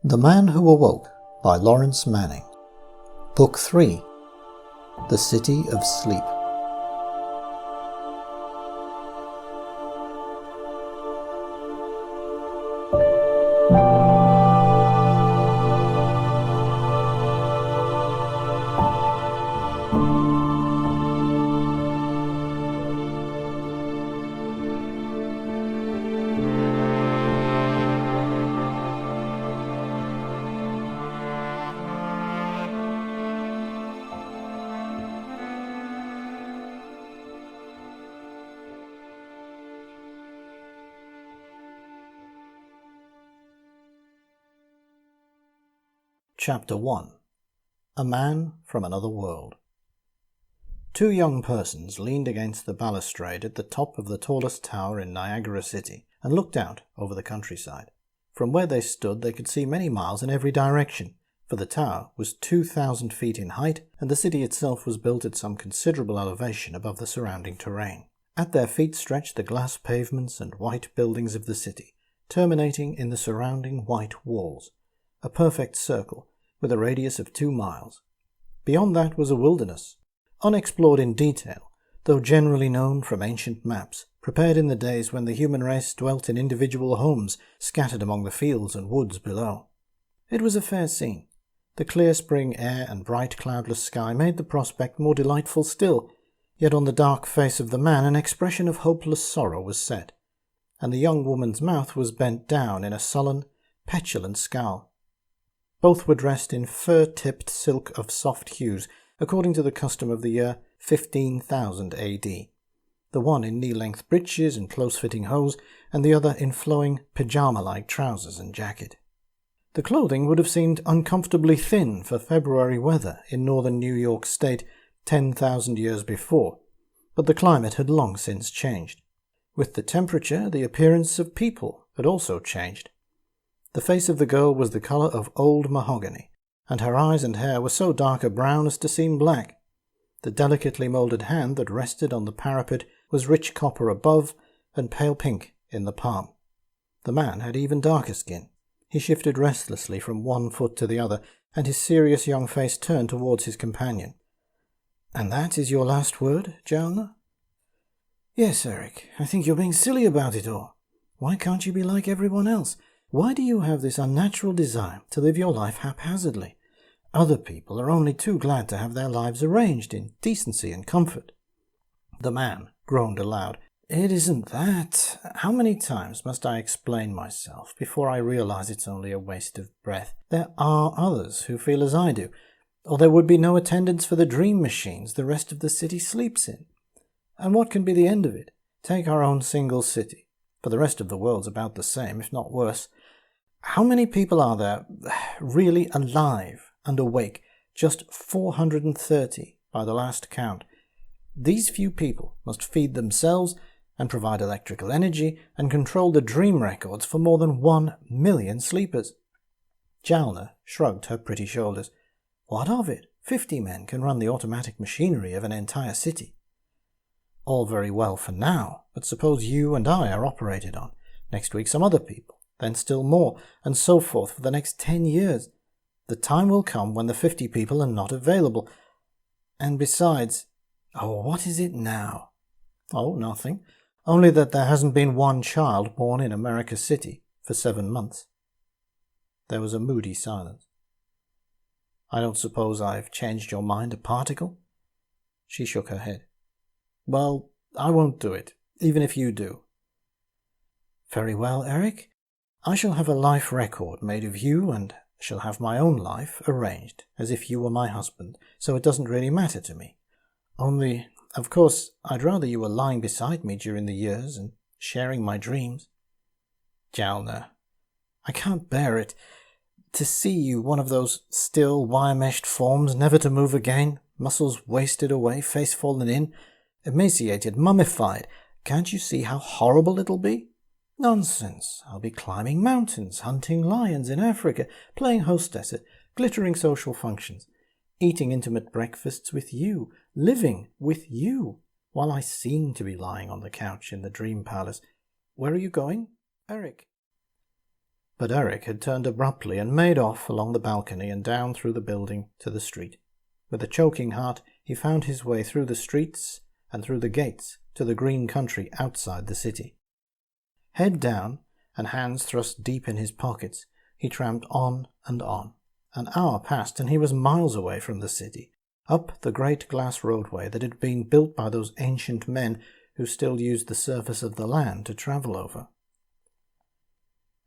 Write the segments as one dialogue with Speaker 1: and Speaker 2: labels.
Speaker 1: The Man Who Awoke by Laurence Manning. Book 3. The City of Sleep. Chapter 1. A Man from Another World. Two young persons leaned against the balustrade at the top of the tallest tower in Niagara City and looked out over the countryside. From where they stood they could see many miles in every direction, for the tower was 2,000 feet in height and the city itself was built at some considerable elevation above the surrounding terrain. At their feet stretched the glass pavements and white buildings of the city, terminating in the surrounding white walls, a perfect circle with a radius of 2 miles. Beyond that was a wilderness, unexplored in detail, though generally known from ancient maps, prepared in the days when the human race dwelt in individual homes scattered among the fields and woods below. It was a fair scene. The clear spring air and bright cloudless sky made the prospect more delightful still, yet on the dark face of the man an expression of hopeless sorrow was set, and the young woman's mouth was bent down in a sullen, petulant scowl. Both were dressed in fur-tipped silk of soft hues, according to the custom of the year 15,000 A.D., the one in knee-length breeches and close-fitting hose, and the other in flowing pyjama-like trousers and jacket. The clothing would have seemed uncomfortably thin for February weather in northern New York State 10,000 years before, but the climate had long since changed. With the temperature, the appearance of people had also changed. The face of the girl was the colour of old mahogany, and her eyes and hair were so dark a brown as to seem black. The delicately moulded hand that rested on the parapet was rich copper above and pale pink in the palm. The man had even darker skin. He shifted restlessly from one foot to the other, and his serious young face turned towards his companion. "And that is your last word, Jalna?" "Yes, Eric. I think you're being silly about it all. Why can't you be like everyone else? Why do you have this unnatural desire to live your life haphazardly? Other people are only too glad to have their lives arranged in decency and comfort." The man groaned aloud. "It isn't that. How many times must I explain myself before I realize it's only a waste of breath? There are others who feel as I do, or there would be no attendance for the dream machines the rest of the city sleeps in. And what can be the end of it? Take our own single city. For the rest of the world's about the same, if not worse. How many people are there really alive and awake? Just 430 by the last count. These few people must feed themselves and provide electrical energy and control the dream records for more than 1 million sleepers." Jalna shrugged her pretty shoulders. "What of it? 50 men can run the automatic machinery of an entire city." "All very well for now, but suppose you and I are operated on, next week some other people, then still more, and so forth for the next 10 years. The time will come when the 50 people are not available. And besides—" "Oh, what is it now?" "Oh, nothing. Only that there hasn't been one child born in America City for 7 months." There was a moody silence. "I don't suppose I've changed your mind a particle?" She shook her head. "Well, I won't do it, even if you do." "Very well, Eric. I shall have a life record made of you and shall have my own life arranged as if you were my husband, so it doesn't really matter to me. Only, of course, I'd rather you were lying beside me during the years and sharing my dreams." "Jalna, I can't bear it. To see you, one of those still, wire-meshed forms, never to move again, muscles wasted away, face fallen in, emaciated, mummified. Can't you see how horrible it'll be? Nonsense. I'll be climbing mountains, hunting lions in Africa, playing hostess at glittering social functions, eating intimate breakfasts with you, living with you, while I seem to be lying on the couch in the dream palace. Where are you going, Eric?" But Eric had turned abruptly and made off along the balcony and down through the building to the street. With a choking heart, he found his way through the streets and through the gates to the green country outside the city. Head down and hands thrust deep in his pockets, he tramped on and on. An hour passed and he was miles away from the city, up the great glass roadway that had been built by those ancient men who still used the surface of the land to travel over.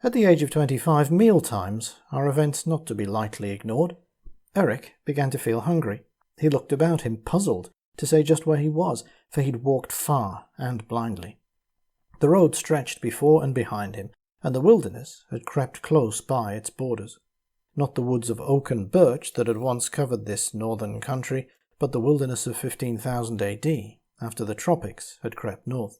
Speaker 1: At the age of 25, meal times are events not to be lightly ignored. Eric began to feel hungry. He looked about him, puzzled to say just where he was, for he'd walked far and blindly. The road stretched before and behind him, and the wilderness had crept close by its borders. Not the woods of oak and birch that had once covered this northern country, but the wilderness of 15,000 AD, after the tropics had crept north.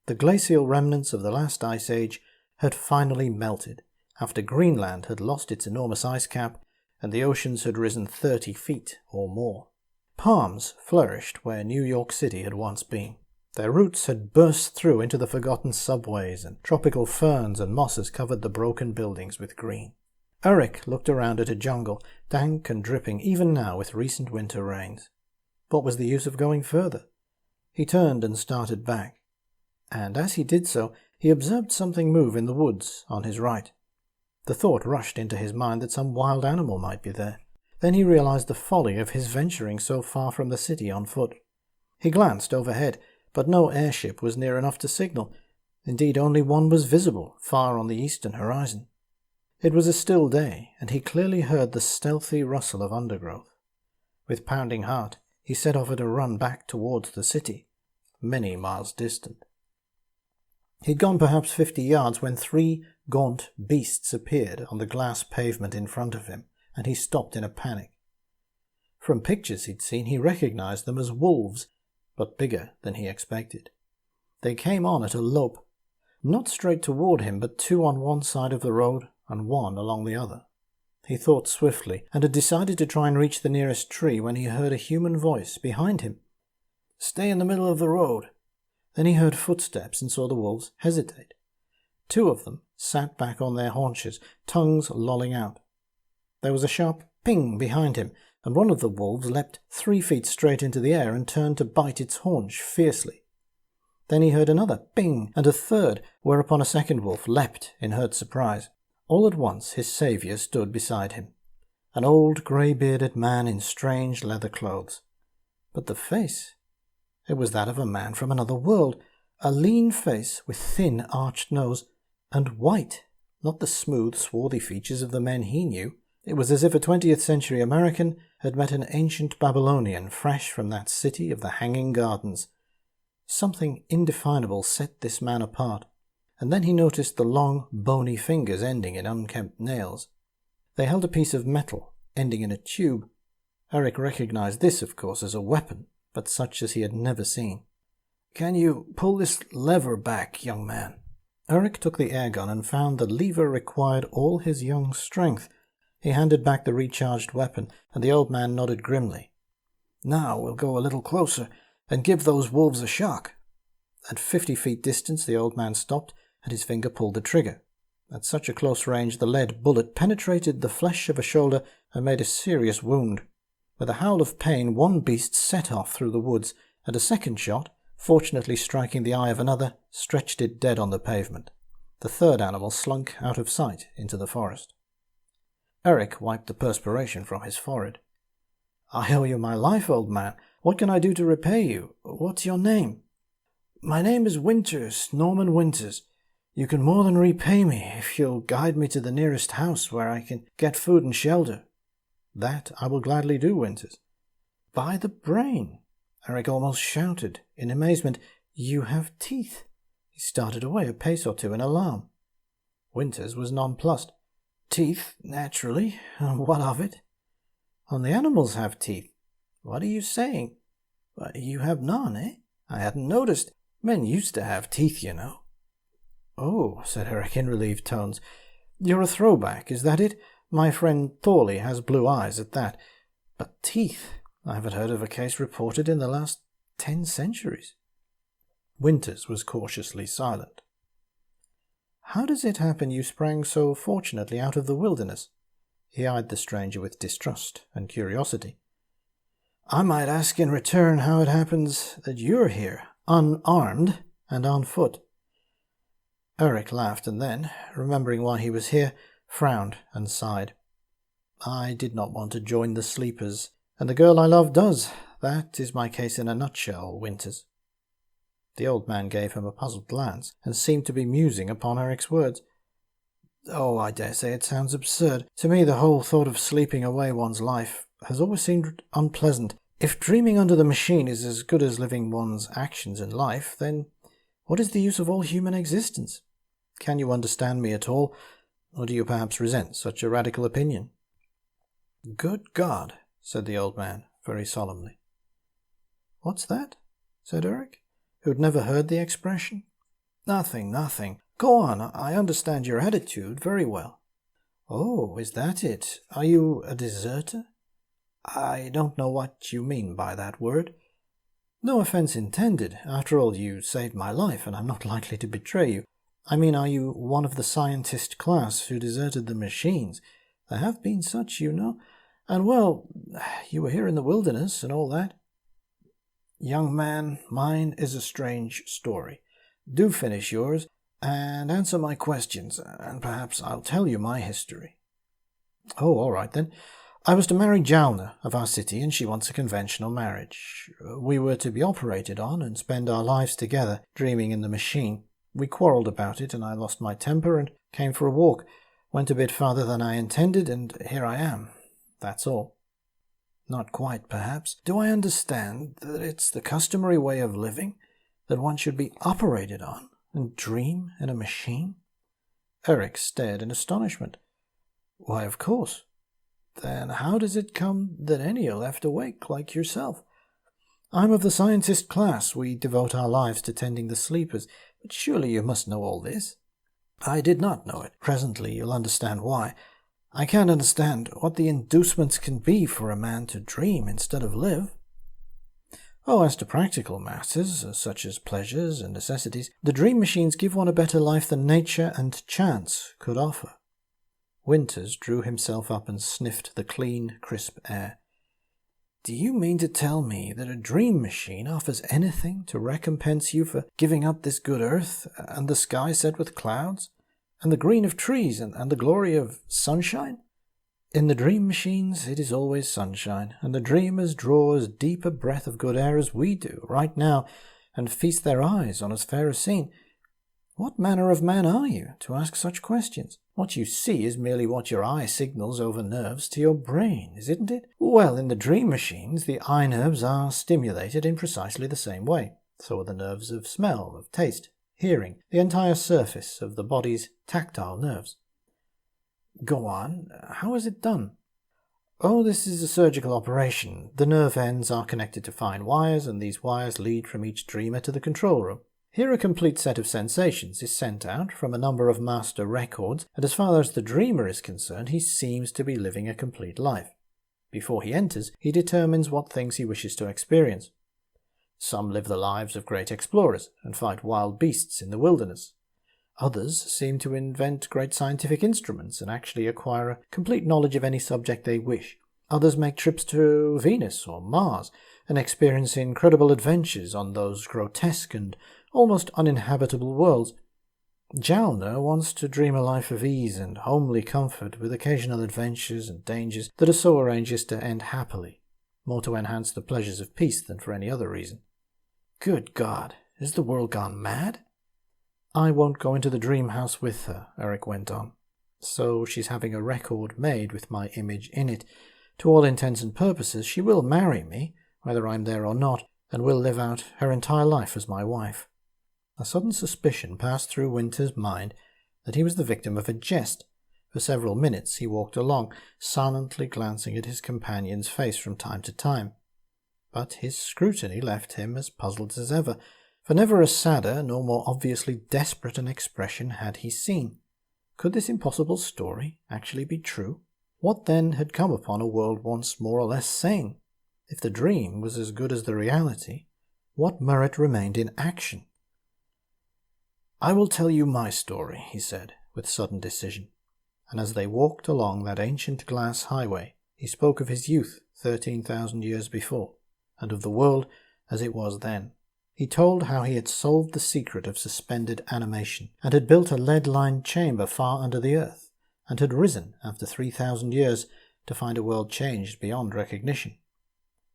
Speaker 1: The glacial remnants of the last ice age had finally melted, after Greenland had lost its enormous ice cap and the oceans had risen 30 feet or more. Palms flourished where New York City had once been. Their roots had burst through into the forgotten subways, and tropical ferns and mosses covered the broken buildings with green. Eric looked around at a jungle, dank and dripping even now with recent winter rains. What was the use of going further? He turned and started back, and as he did so, he observed something move in the woods on his right. The thought rushed into his mind that some wild animal might be there. Then he realized the folly of his venturing so far from the city on foot. He glanced overhead, but no airship was near enough to signal. Indeed, only one was visible, far on the eastern horizon. It was a still day, and he clearly heard the stealthy rustle of undergrowth. With pounding heart, he set off at a run back towards the city, many miles distant. He'd gone perhaps 50 yards when 3 gaunt beasts appeared on the glass pavement in front of him, and he stopped in a panic. From pictures he'd seen, he recognized them as wolves, but bigger than he expected. They came on at a lope, not straight toward him, but 2 on one side of the road and 1 along the other. He thought swiftly, and had decided to try and reach the nearest tree when he heard a human voice behind him. "Stay in the middle of the road." Then he heard footsteps and saw the wolves hesitate. 2 of them sat back on their haunches, tongues lolling out. There was a sharp ping behind him, and one of the wolves leapt 3 feet straight into the air and turned to bite its haunch fiercely. Then he heard another ping, and a third, whereupon a second wolf leapt in hurt surprise. All at once his saviour stood beside him, an old grey-bearded man in strange leather clothes. But the face, it was that of a man from another world, a lean face with thin arched nose, and white, not the smooth, swarthy features of the men he knew. It was as if a 20th century American had met an ancient Babylonian fresh from that city of the hanging gardens. Something indefinable set this man apart, and then he noticed the long, bony fingers ending in unkempt nails. They held a piece of metal, ending in a tube. Eric recognized this, of course, as a weapon, but such as he had never seen. "Can you pull this lever back, young man?" Eric took the airgun and found the lever required all his young strength. He handed back the recharged weapon, and the old man nodded grimly. "Now we'll go a little closer and give those wolves a shock." At 50 feet distance the old man stopped, and his finger pulled the trigger. At such a close range the lead bullet penetrated the flesh of a shoulder and made a serious wound. With a howl of pain, one beast set off through the woods, and a second shot, fortunately striking the eye of another, stretched it dead on the pavement. The third animal slunk out of sight into the forest. Eric wiped the perspiration from his forehead. "I owe you my life, old man. What can I do to repay you? What's your name?" "My name is Winters, Norman Winters. You can more than repay me if you'll guide me to the nearest house where I can get food and shelter." "That I will gladly do, Winters." "By the brain!" Eric almost shouted in amazement. "You have teeth!" He started away a pace or 2 in alarm. Winters was nonplussed. "Teeth, naturally. What of it?" "Only animals have teeth." "What are you saying?" "But you have none, eh? I hadn't noticed. Men used to have teeth, you know." "Oh," said Eric in relieved tones. "You're a throwback, is that it? My friend Thorley has blue eyes at that. But teeth? I haven't heard of a case reported in the last 10 centuries. Winters was cautiously silent. How does it happen you sprang so fortunately out of the wilderness? He eyed the stranger with distrust and curiosity. I might ask in return how it happens that you're here, unarmed and on foot. Eric laughed and then, remembering why he was here, frowned and sighed. I did not want to join the sleepers, and the girl I love does. That is my case in a nutshell, Winters. The old man gave him a puzzled glance, and seemed to be musing upon Eric's words. Oh, I dare say it sounds absurd. To me the whole thought of sleeping away one's life has always seemed unpleasant. If dreaming under the machine is as good as living one's actions in life, then what is the use of all human existence? Can you understand me at all, or do you perhaps resent such a radical opinion? Good God, said the old man, very solemnly. What's that? Said Eric, who had never heard the expression. Nothing. Go on, I understand your attitude very well. Oh, is that it? Are you a deserter? I don't know what you mean by that word. No offense intended. After all, you saved my life, and I'm not likely to betray you. I mean, are you one of the scientist class who deserted the machines? There have been such, you know. And, well, you were here in the wilderness and all that. Young man, mine is a strange story. Do finish yours, and answer my questions, and perhaps I'll tell you my history. Oh, all right then. I was to marry Jalna of our city, and she wants a conventional marriage. We were to be operated on and spend our lives together, dreaming in the machine. We quarrelled about it, and I lost my temper and came for a walk. Went a bit farther than I intended, and here I am. That's all. Not quite, perhaps. Do I understand that it's the customary way of living, that one should be operated on and dream in a machine? Eric stared in astonishment. Why, of course. Then how does it come that any are left awake like yourself? I'm of the scientist class. We devote our lives to tending the sleepers, but surely you must know all this. I did not know it. Presently you'll understand why. I can't understand what the inducements can be for a man to dream instead of live. Oh, as to practical matters, such as pleasures and necessities, the dream machines give one a better life than nature and chance could offer. Winters drew himself up and sniffed the clean, crisp air. Do you mean to tell me that a dream machine offers anything to recompense you for giving up this good earth, and the sky set with clouds, and the green of trees, and the glory of sunshine? In the dream machines it is always sunshine, and the dreamers draw as deep a breath of good air as we do, right now, and feast their eyes on as fair a scene. What manner of man are you, to ask such questions? What you see is merely what your eye signals over nerves to your brain, isn't it? Well, in the dream machines, the eye nerves are stimulated in precisely the same way. So are the nerves of smell, of taste, hearing, the entire surface of the body's tactile nerves. Go on. How is it done? Oh, this is a surgical operation. The nerve ends are connected to fine wires, and these wires lead from each dreamer to the control room. Here a complete set of sensations is sent out from a number of master records, and as far as the dreamer is concerned, he seems to be living a complete life. Before he enters, he determines what things he wishes to experience. Some live the lives of great explorers and fight wild beasts in the wilderness. Others seem to invent great scientific instruments and actually acquire a complete knowledge of any subject they wish. Others make trips to Venus or Mars and experience incredible adventures on those grotesque and almost uninhabitable worlds. Jalna wants to dream a life of ease and homely comfort with occasional adventures and dangers that are so arranged as to end happily, more to enhance the pleasures of peace than for any other reason. Good God, is the world gone mad? I won't go into the dream house with her, Eric went on. So she's having a record made with my image in it. To all intents and purposes, she will marry me, whether I'm there or not, and will live out her entire life as my wife. A sudden suspicion passed through Winter's mind that he was the victim of a jest. For several minutes he walked along, silently glancing at his companion's face from time to time. But his scrutiny left him as puzzled as ever, for never a sadder nor more obviously desperate an expression had he seen. Could this impossible story actually be true? What then had come upon a world once more or less sane? If the dream was as good as the reality, what merit remained in action? "I will tell you my story," he said, with sudden decision. And as they walked along that ancient glass highway, he spoke of his youth 13,000 years before, and of the world as it was then. He told how he had solved the secret of suspended animation, and had built a lead-lined chamber far under the earth, and had risen, after 3,000 years, to find a world changed beyond recognition.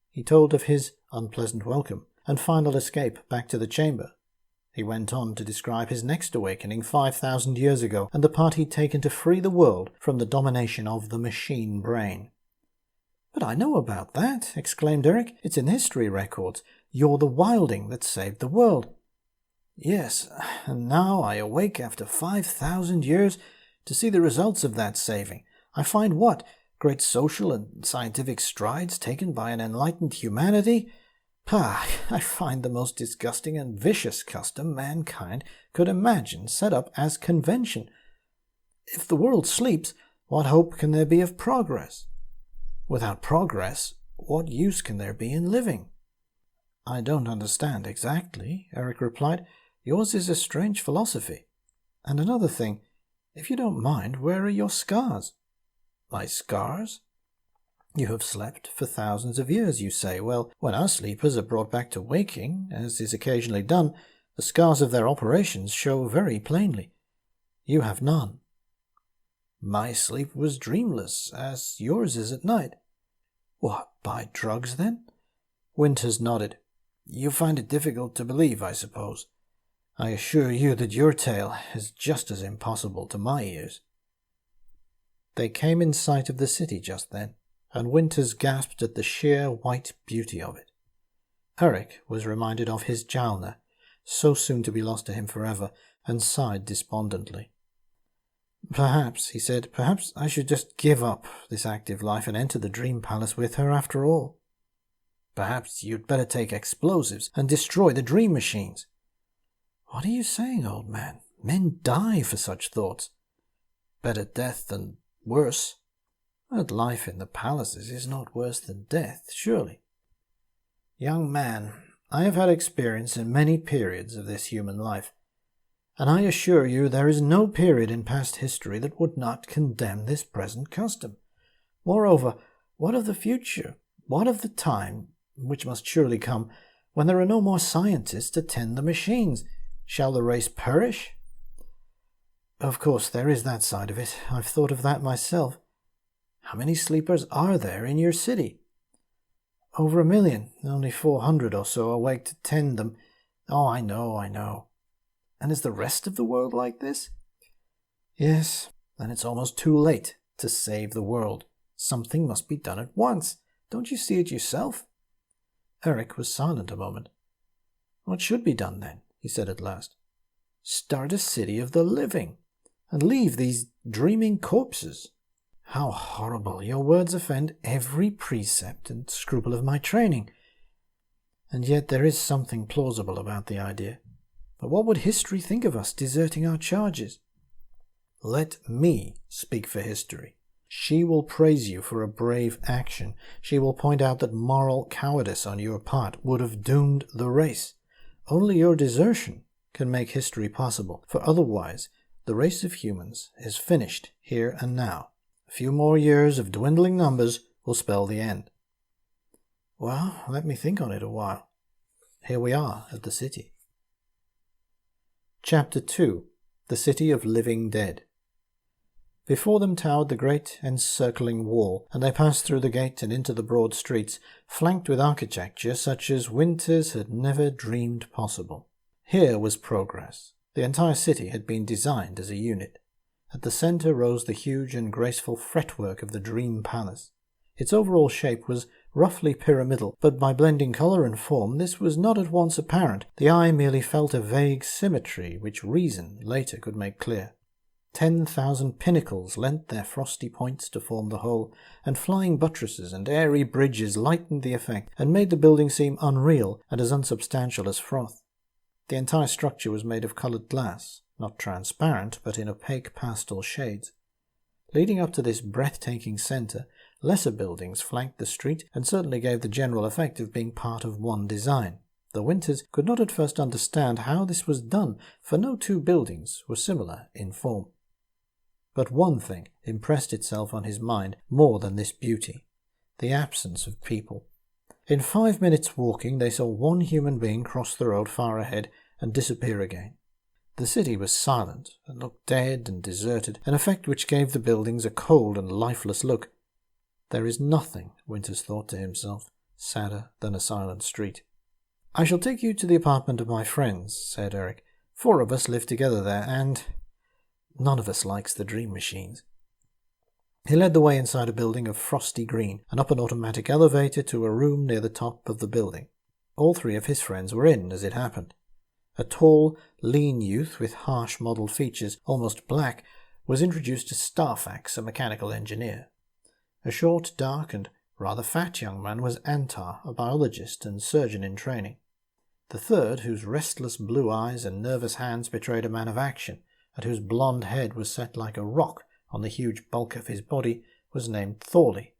Speaker 1: He told of his unpleasant welcome, and final escape back to the chamber. He went on to describe his next awakening 5,000 years ago, and the part he'd taken to free the world from the domination of the machine brain. "But I know about that," exclaimed Eric. "It's in history records. You're the wilding that saved the world." "Yes, and now I awake after 5,000 years to see the results of that saving. I find what? Great social and scientific strides taken by an enlightened humanity? Pah, I find the most disgusting and vicious custom mankind could imagine set up as convention. If the world sleeps, what hope can there be of progress? Without progress, what use can there be in living?" "I don't understand exactly," Eric replied. "Yours is a strange philosophy. And another thing, if you don't mind, where are your scars?" "My scars?" "You have slept for thousands of years, you say. Well, when our sleepers are brought back to waking, as is occasionally done, the scars of their operations show very plainly. You have none." "My sleep was dreamless, as yours is at night." "What, by drugs, then?" Winters nodded. "You find it difficult to believe, I suppose. I assure you that your tale is just as impossible to my ears." They came in sight of the city just then, and Winters gasped at the sheer white beauty of it. Eric was reminded of his Jalna, so soon to be lost to him forever, and sighed despondently. "Perhaps," he said, "perhaps I should just give up this active life and enter the dream palace with her after all." "Perhaps you'd better take explosives and destroy the dream machines." "What are you saying, old man? Men die for such thoughts." "Better death than worse." "But life in the palaces is not worse than death, surely." "Young man, I have had experience in many periods of this human life, and I assure you there is no period in past history that would not condemn this present custom. Moreover, what of the future? What of the time, which must surely come, when there are no more scientists to tend the machines? Shall the race perish?" "Of course, there is that side of it. I've thought of that myself." "How many sleepers are there in your city?" "Over 1,000,000. Only 400 or so awake to tend them." "Oh, I know. And is the rest of the world like this?" "Yes, and it's almost too late to save the world. Something must be done at once. Don't you see it yourself?" Eric was silent a moment. "What should be done, then?" he said at last. "Start a city of the living, and leave these dreaming corpses." "How horrible! Your words offend every precept and scruple of my training. And yet there is something plausible about the idea. But what would history think of us deserting our charges?" "Let me speak for history. She will praise you for a brave action. She will point out that moral cowardice on your part would have doomed the race. Only your desertion can make history possible, for otherwise the race of humans is finished here and now. A few more years of dwindling numbers will spell the end." "Well, let me think on it a while. Here we are at the city." Chapter 2. The City of Living Dead. Before them towered the great encircling wall, and they passed through the gate and into the broad streets, flanked with architecture such as Winters had never dreamed possible. Here was progress. The entire city had been designed as a unit. At the center rose the huge and graceful fretwork of the Dream Palace. Its overall shape was roughly pyramidal, but by blending color and form this was not at once apparent. The eye merely felt a vague symmetry which reason later could make clear. 10,000 pinnacles lent their frosty points to form the whole, and flying buttresses and airy bridges lightened the effect and made the building seem unreal and as unsubstantial as froth. The entire structure was made of colored glass, not transparent, but in opaque pastel shades. Leading up to this breathtaking center, lesser buildings flanked the street and certainly gave the general effect of being part of one design. The Winters could not at first understand how this was done, for no two buildings were similar in form. But one thing impressed itself on his mind more than this beauty: the absence of people. In 5 minutes' walking they saw one human being cross the road far ahead and disappear again. The city was silent and looked dead and deserted, an effect which gave the buildings a cold and lifeless look. There is nothing, Winters thought to himself, sadder than a silent street. "I shall take you to the apartment of my friends," said Eric. "4 of us live together there, and none of us likes the dream machines." He led the way inside a building of frosty green and up an automatic elevator to a room near the top of the building. All 3 of his friends were in, as it happened. A tall, lean youth with harsh modelled features, almost black, was introduced as Starfax, a mechanical engineer. A short, dark, and rather fat young man was Antar, a biologist and surgeon in training. The third, whose restless blue eyes and nervous hands betrayed a man of action, and whose blonde head was set like a rock on the huge bulk of his body, was named Thorley.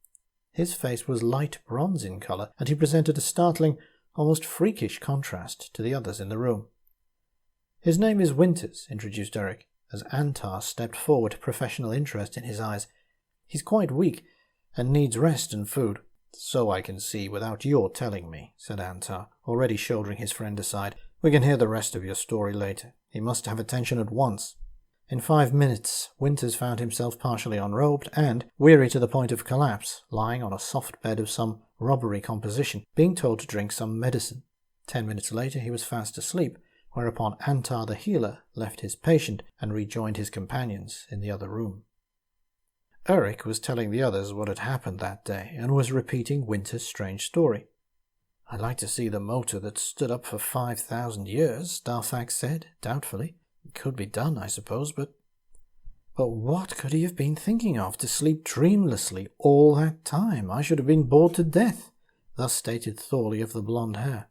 Speaker 1: His face was light bronze in colour, and he presented a startling, almost freakish contrast to the others in the room. "His name is Winters," introduced Eric, as Antar stepped forward, professional interest in his eyes. "He's quite weak, and needs rest and food." "So I can see without your telling me," said Antar, already shouldering his friend aside. "We can hear the rest of your story later. He must have attention at once." In 5 minutes, Winters found himself partially unrobed and, weary to the point of collapse, lying on a soft bed of some rubbery composition, being told to drink some medicine. 10 minutes later he was fast asleep, whereupon Antar the healer left his patient and rejoined his companions in the other room. Eric was telling the others what had happened that day, and was repeating Winter's strange story. "I'd like to see the motor that stood up for 5,000 years, Starfax said, doubtfully. "It could be done, I suppose, but what could he have been thinking of to sleep dreamlessly all that time? I should have been bored to death." Thus stated Thorley of the blonde hair.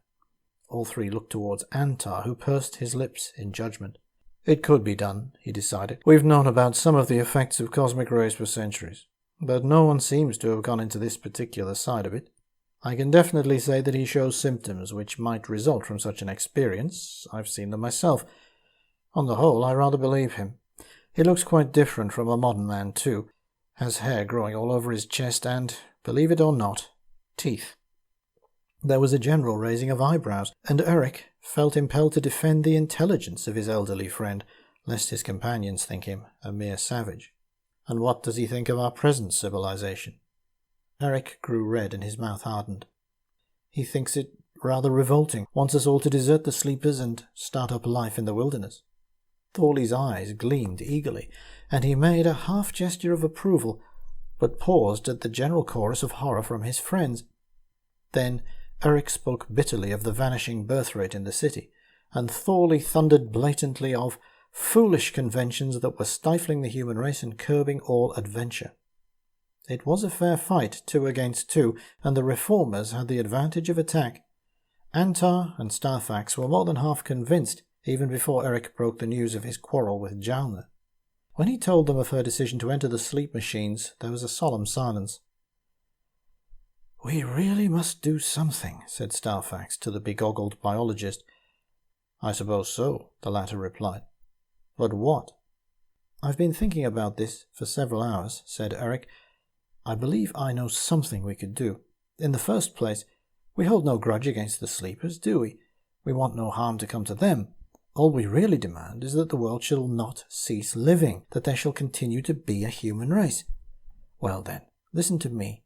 Speaker 1: All 3 looked towards Antar, who pursed his lips in judgment. "It could be done," he decided. "We've known about some of the effects of cosmic rays for centuries, but no one seems to have gone into this particular side of it. I can definitely say that he shows symptoms which might result from such an experience. I've seen them myself. On the whole, I rather believe him. He looks quite different from a modern man, too. Has hair growing all over his chest and, believe it or not, teeth." There was a general raising of eyebrows, and Eric felt impelled to defend the intelligence of his elderly friend, lest his companions think him a mere savage. "And what does he think of our present civilization?" Eric grew red and his mouth hardened. "He thinks it rather revolting, wants us all to desert the sleepers and start up life in the wilderness." Thorley's eyes gleamed eagerly, and he made a half gesture of approval, but paused at the general chorus of horror from his friends. Then Eric spoke bitterly of the vanishing birth rate in the city, and Thorley thundered blatantly of foolish conventions that were stifling the human race and curbing all adventure. It was a fair fight, 2 against 2, and the reformers had the advantage of attack. Antar and Starfax were more than half convinced, even before Eric broke the news of his quarrel with Jalna. When he told them of her decision to enter the sleep machines, there was a solemn silence. "We really must do something," said Starfax to the begoggled biologist. "I suppose so," the latter replied. "But what?" "I've been thinking about this for several hours," said Eric. "I believe I know something we could do. In the first place, we hold no grudge against the sleepers, do we? We want no harm to come to them. All we really demand is that the world shall not cease living, that there shall continue to be a human race. Well then, listen to me."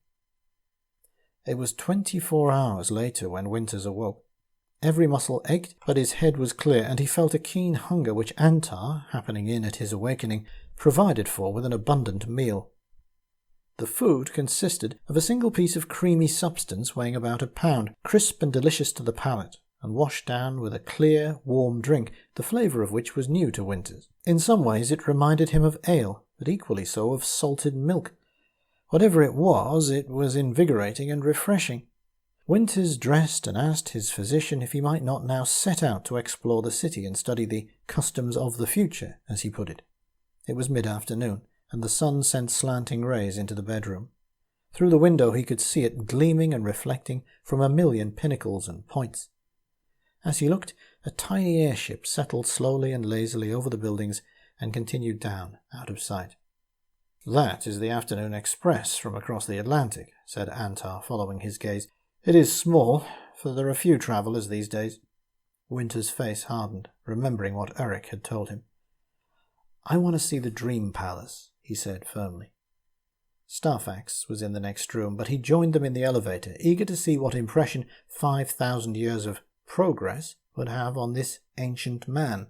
Speaker 1: It was 24 hours later when Winters awoke. Every muscle ached, but his head was clear, and he felt a keen hunger which Antar, happening in at his awakening, provided for with an abundant meal. The food consisted of a single piece of creamy substance weighing about a pound, crisp and delicious to the palate, and washed down with a clear, warm drink, the flavour of which was new to Winters. In some ways it reminded him of ale, but equally so of salted milk. Whatever it was invigorating and refreshing. Winters dressed and asked his physician if he might not now set out to explore the city and study the customs of the future, as he put it. It was mid-afternoon, and the sun sent slanting rays into the bedroom. Through the window he could see it gleaming and reflecting from a million pinnacles and points. As he looked, a tiny airship settled slowly and lazily over the buildings and continued down, out of sight. "That is the afternoon express from across the Atlantic," said Antar, following his gaze. "It is small, for there are few travellers these days." Winter's face hardened, remembering what Eric had told him. "I want to see the Dream Palace," he said firmly. Starfax was in the next room, but he joined them in the elevator, eager to see what impression 5,000 years of progress would have on this ancient man.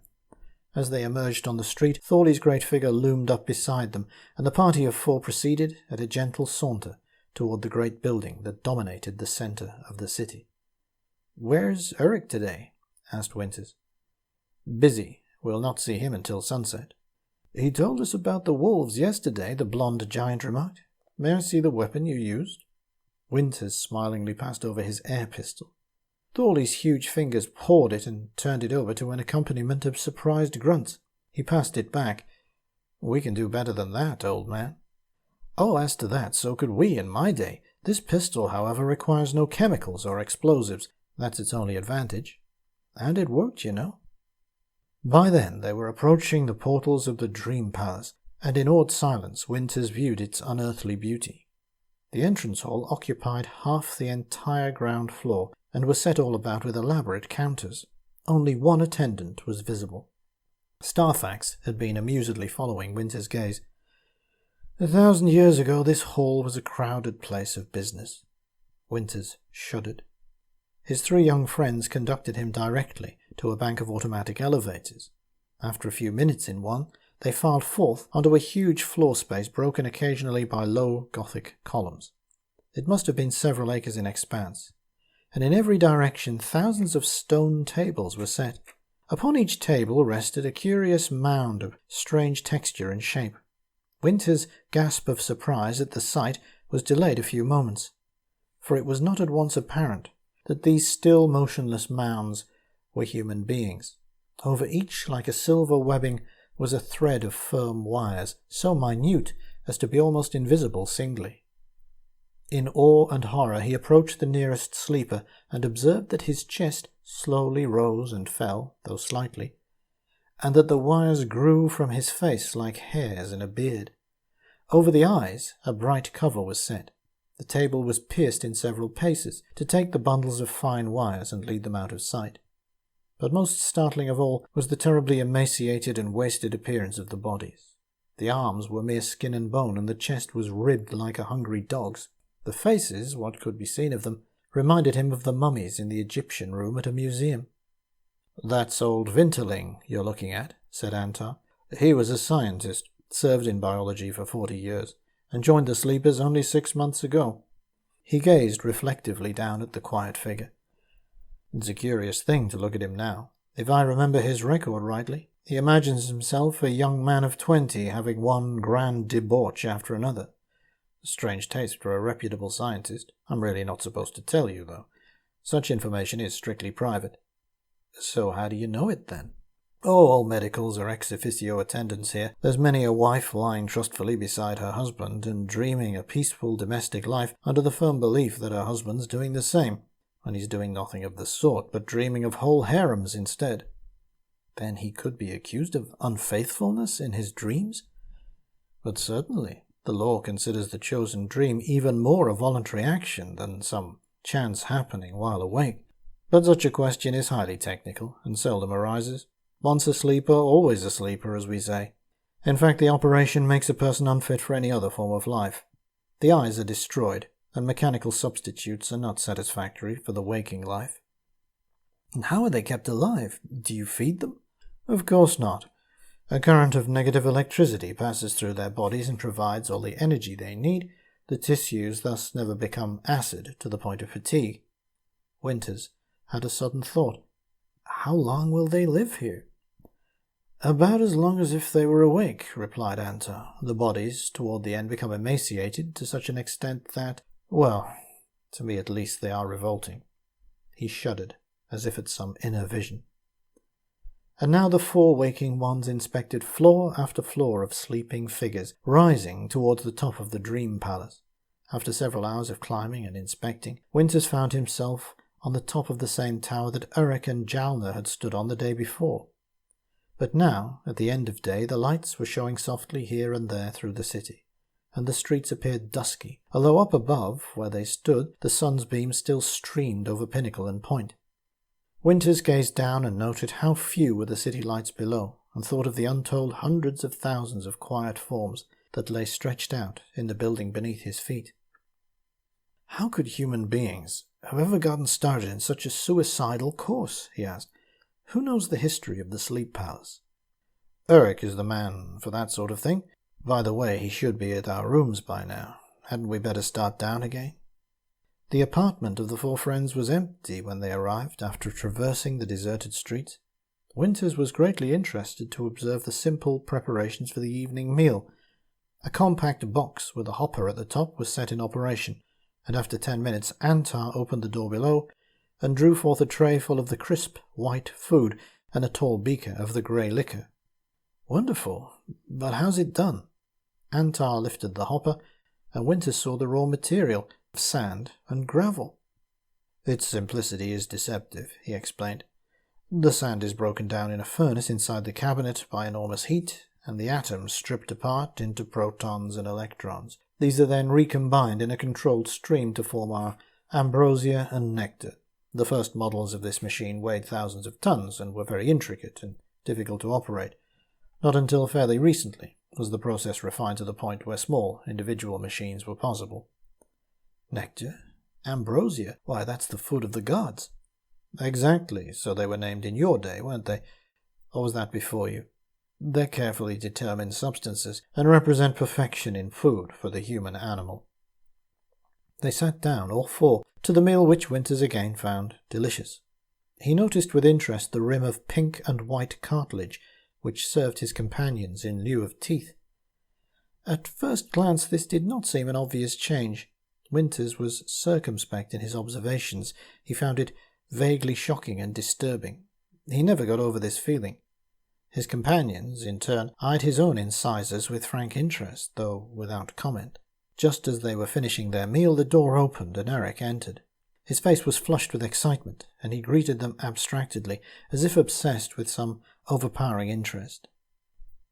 Speaker 1: As they emerged on the street, Thorley's great figure loomed up beside them, and the party of four proceeded at a gentle saunter toward the great building that dominated the centre of the city. "Where's Eric today?" asked Winters. "Busy. We'll not see him until sunset." "He told us about the wolves yesterday," the blonde giant remarked. "May I see the weapon you used?" Winters smilingly passed over his air pistol. Thorley's huge fingers pawed it and turned it over to an accompaniment of surprised grunts. He passed it back. "We can do better than that, old man." "Oh, as to that, so could we in my day. This pistol, however, requires no chemicals or explosives. That's its only advantage. And it worked, you know." By then they were approaching the portals of the Dream Palace, and in awed silence Winters viewed its unearthly beauty. The entrance hall occupied half the entire ground floor, and was set all about with elaborate counters. Only one attendant was visible. Starfax had been amusedly following Winter's gaze. 1,000 years ago this hall was a crowded place of business. Winters shuddered. His three young friends conducted him directly to a bank of automatic elevators. After a few minutes in one, they filed forth onto a huge floor space broken occasionally by low Gothic columns. It must have been several acres in expanse, and in every direction thousands of stone tables were set. Upon each table rested a curious mound of strange texture and shape. Winter's gasp of surprise at the sight was delayed a few moments, for it was not at once apparent that these still motionless mounds were human beings. Over each, like a silver webbing, was a thread of firm wires, so minute as to be almost invisible singly. In awe and horror he approached the nearest sleeper and observed that his chest slowly rose and fell, though slightly, and that the wires grew from his face like hairs in a beard. Over the eyes a bright cover was set. The table was pierced in several places to take the bundles of fine wires and lead them out of sight. But most startling of all was the terribly emaciated and wasted appearance of the bodies. The arms were mere skin and bone, and the chest was ribbed like a hungry dog's. The faces, what could be seen of them, reminded him of the mummies in the Egyptian room at a museum. "That's old Winterling you're looking at," said Antar. "He was a scientist, served in biology for 40 years, and joined the sleepers only 6 months ago." He gazed reflectively down at the quiet figure. "It's a curious thing to look at him now. If I remember his record rightly, he imagines himself a young man of 20 having one grand debauch after another. Strange taste for a reputable scientist. I'm really not supposed to tell you, though. Such information is strictly private." "So how do you know it, then?" "Oh, all medicals are ex officio attendants here. There's many a wife lying trustfully beside her husband and dreaming a peaceful domestic life under the firm belief that her husband's doing the same, when he's doing nothing of the sort, but dreaming of whole harems instead." "Then he could be accused of unfaithfulness in his dreams?" "But certainly. The law considers the chosen dream even more a voluntary action than some chance happening while awake. But such a question is highly technical and seldom arises. Once a sleeper, always a sleeper, as we say. In fact, the operation makes a person unfit for any other form of life. The eyes are destroyed, and mechanical substitutes are not satisfactory for the waking life." "And how are they kept alive? Do you feed them?" "Of course not. A current of negative electricity passes through their bodies and provides all the energy they need. The tissues thus never become acid to the point of fatigue." Winters had a sudden thought. "How long will they live here?" "About as long as if they were awake," replied Antar. "The bodies, toward the end, become emaciated to such an extent that, well, to me at least they are revolting." He shuddered, as if at some inner vision. And now the four waking ones inspected floor after floor of sleeping figures, rising towards the top of the Dream Palace. After several hours of climbing and inspecting, Winters found himself on the top of the same tower that Uruk and Jalna had stood on the day before. But now, at the end of day, the lights were showing softly here and there through the city, and the streets appeared dusky, although up above, where they stood, the sun's beams still streamed over pinnacle and point. Winters gazed down and noted how few were the city lights below, and thought of the untold hundreds of thousands of quiet forms that lay stretched out in the building beneath his feet. How could human beings have ever gotten started in such a suicidal course? He asked. Who knows the history of the Sleep Palace? Uruk is the man for that sort of thing. By the way, he should be at our rooms by now. Hadn't we better start down again? The apartment of the four friends was empty when they arrived after traversing the deserted streets. Winters was greatly interested to observe the simple preparations for the evening meal. A compact box with a hopper at the top was set in operation, and after 10 minutes Antar opened the door below and drew forth a tray full of the crisp, white food and a tall beaker of the grey liquor. Wonderful, but how's it done? Antar lifted the hopper, and Winters saw the raw material, sand and gravel. Its simplicity is deceptive, he explained. The sand is broken down in a furnace inside the cabinet by enormous heat, and the atoms stripped apart into protons and electrons. These are then recombined in a controlled stream to form our ambrosia and nectar. The first models of this machine weighed thousands of tons and were very intricate and difficult to operate. Not until fairly recently was the process refined to the point where small, individual machines were possible. Nectar? Ambrosia? Why, that's the food of the gods. Exactly, so they were named in your day, weren't they? Or was that before you? They're carefully determined substances and represent perfection in food for the human animal. They sat down, all four, to the meal which Winters again found delicious. He noticed with interest the rim of pink and white cartilage which served his companions in lieu of teeth. At first glance this did not seem an obvious change. Winters was circumspect in his observations. He found it vaguely shocking and disturbing. He never got over this feeling. His companions, in turn, eyed his own incisors with frank interest, though without comment. Just as they were finishing their meal, the door opened and Eric entered. His face was flushed with excitement, and he greeted them abstractedly, as if obsessed with some overpowering interest.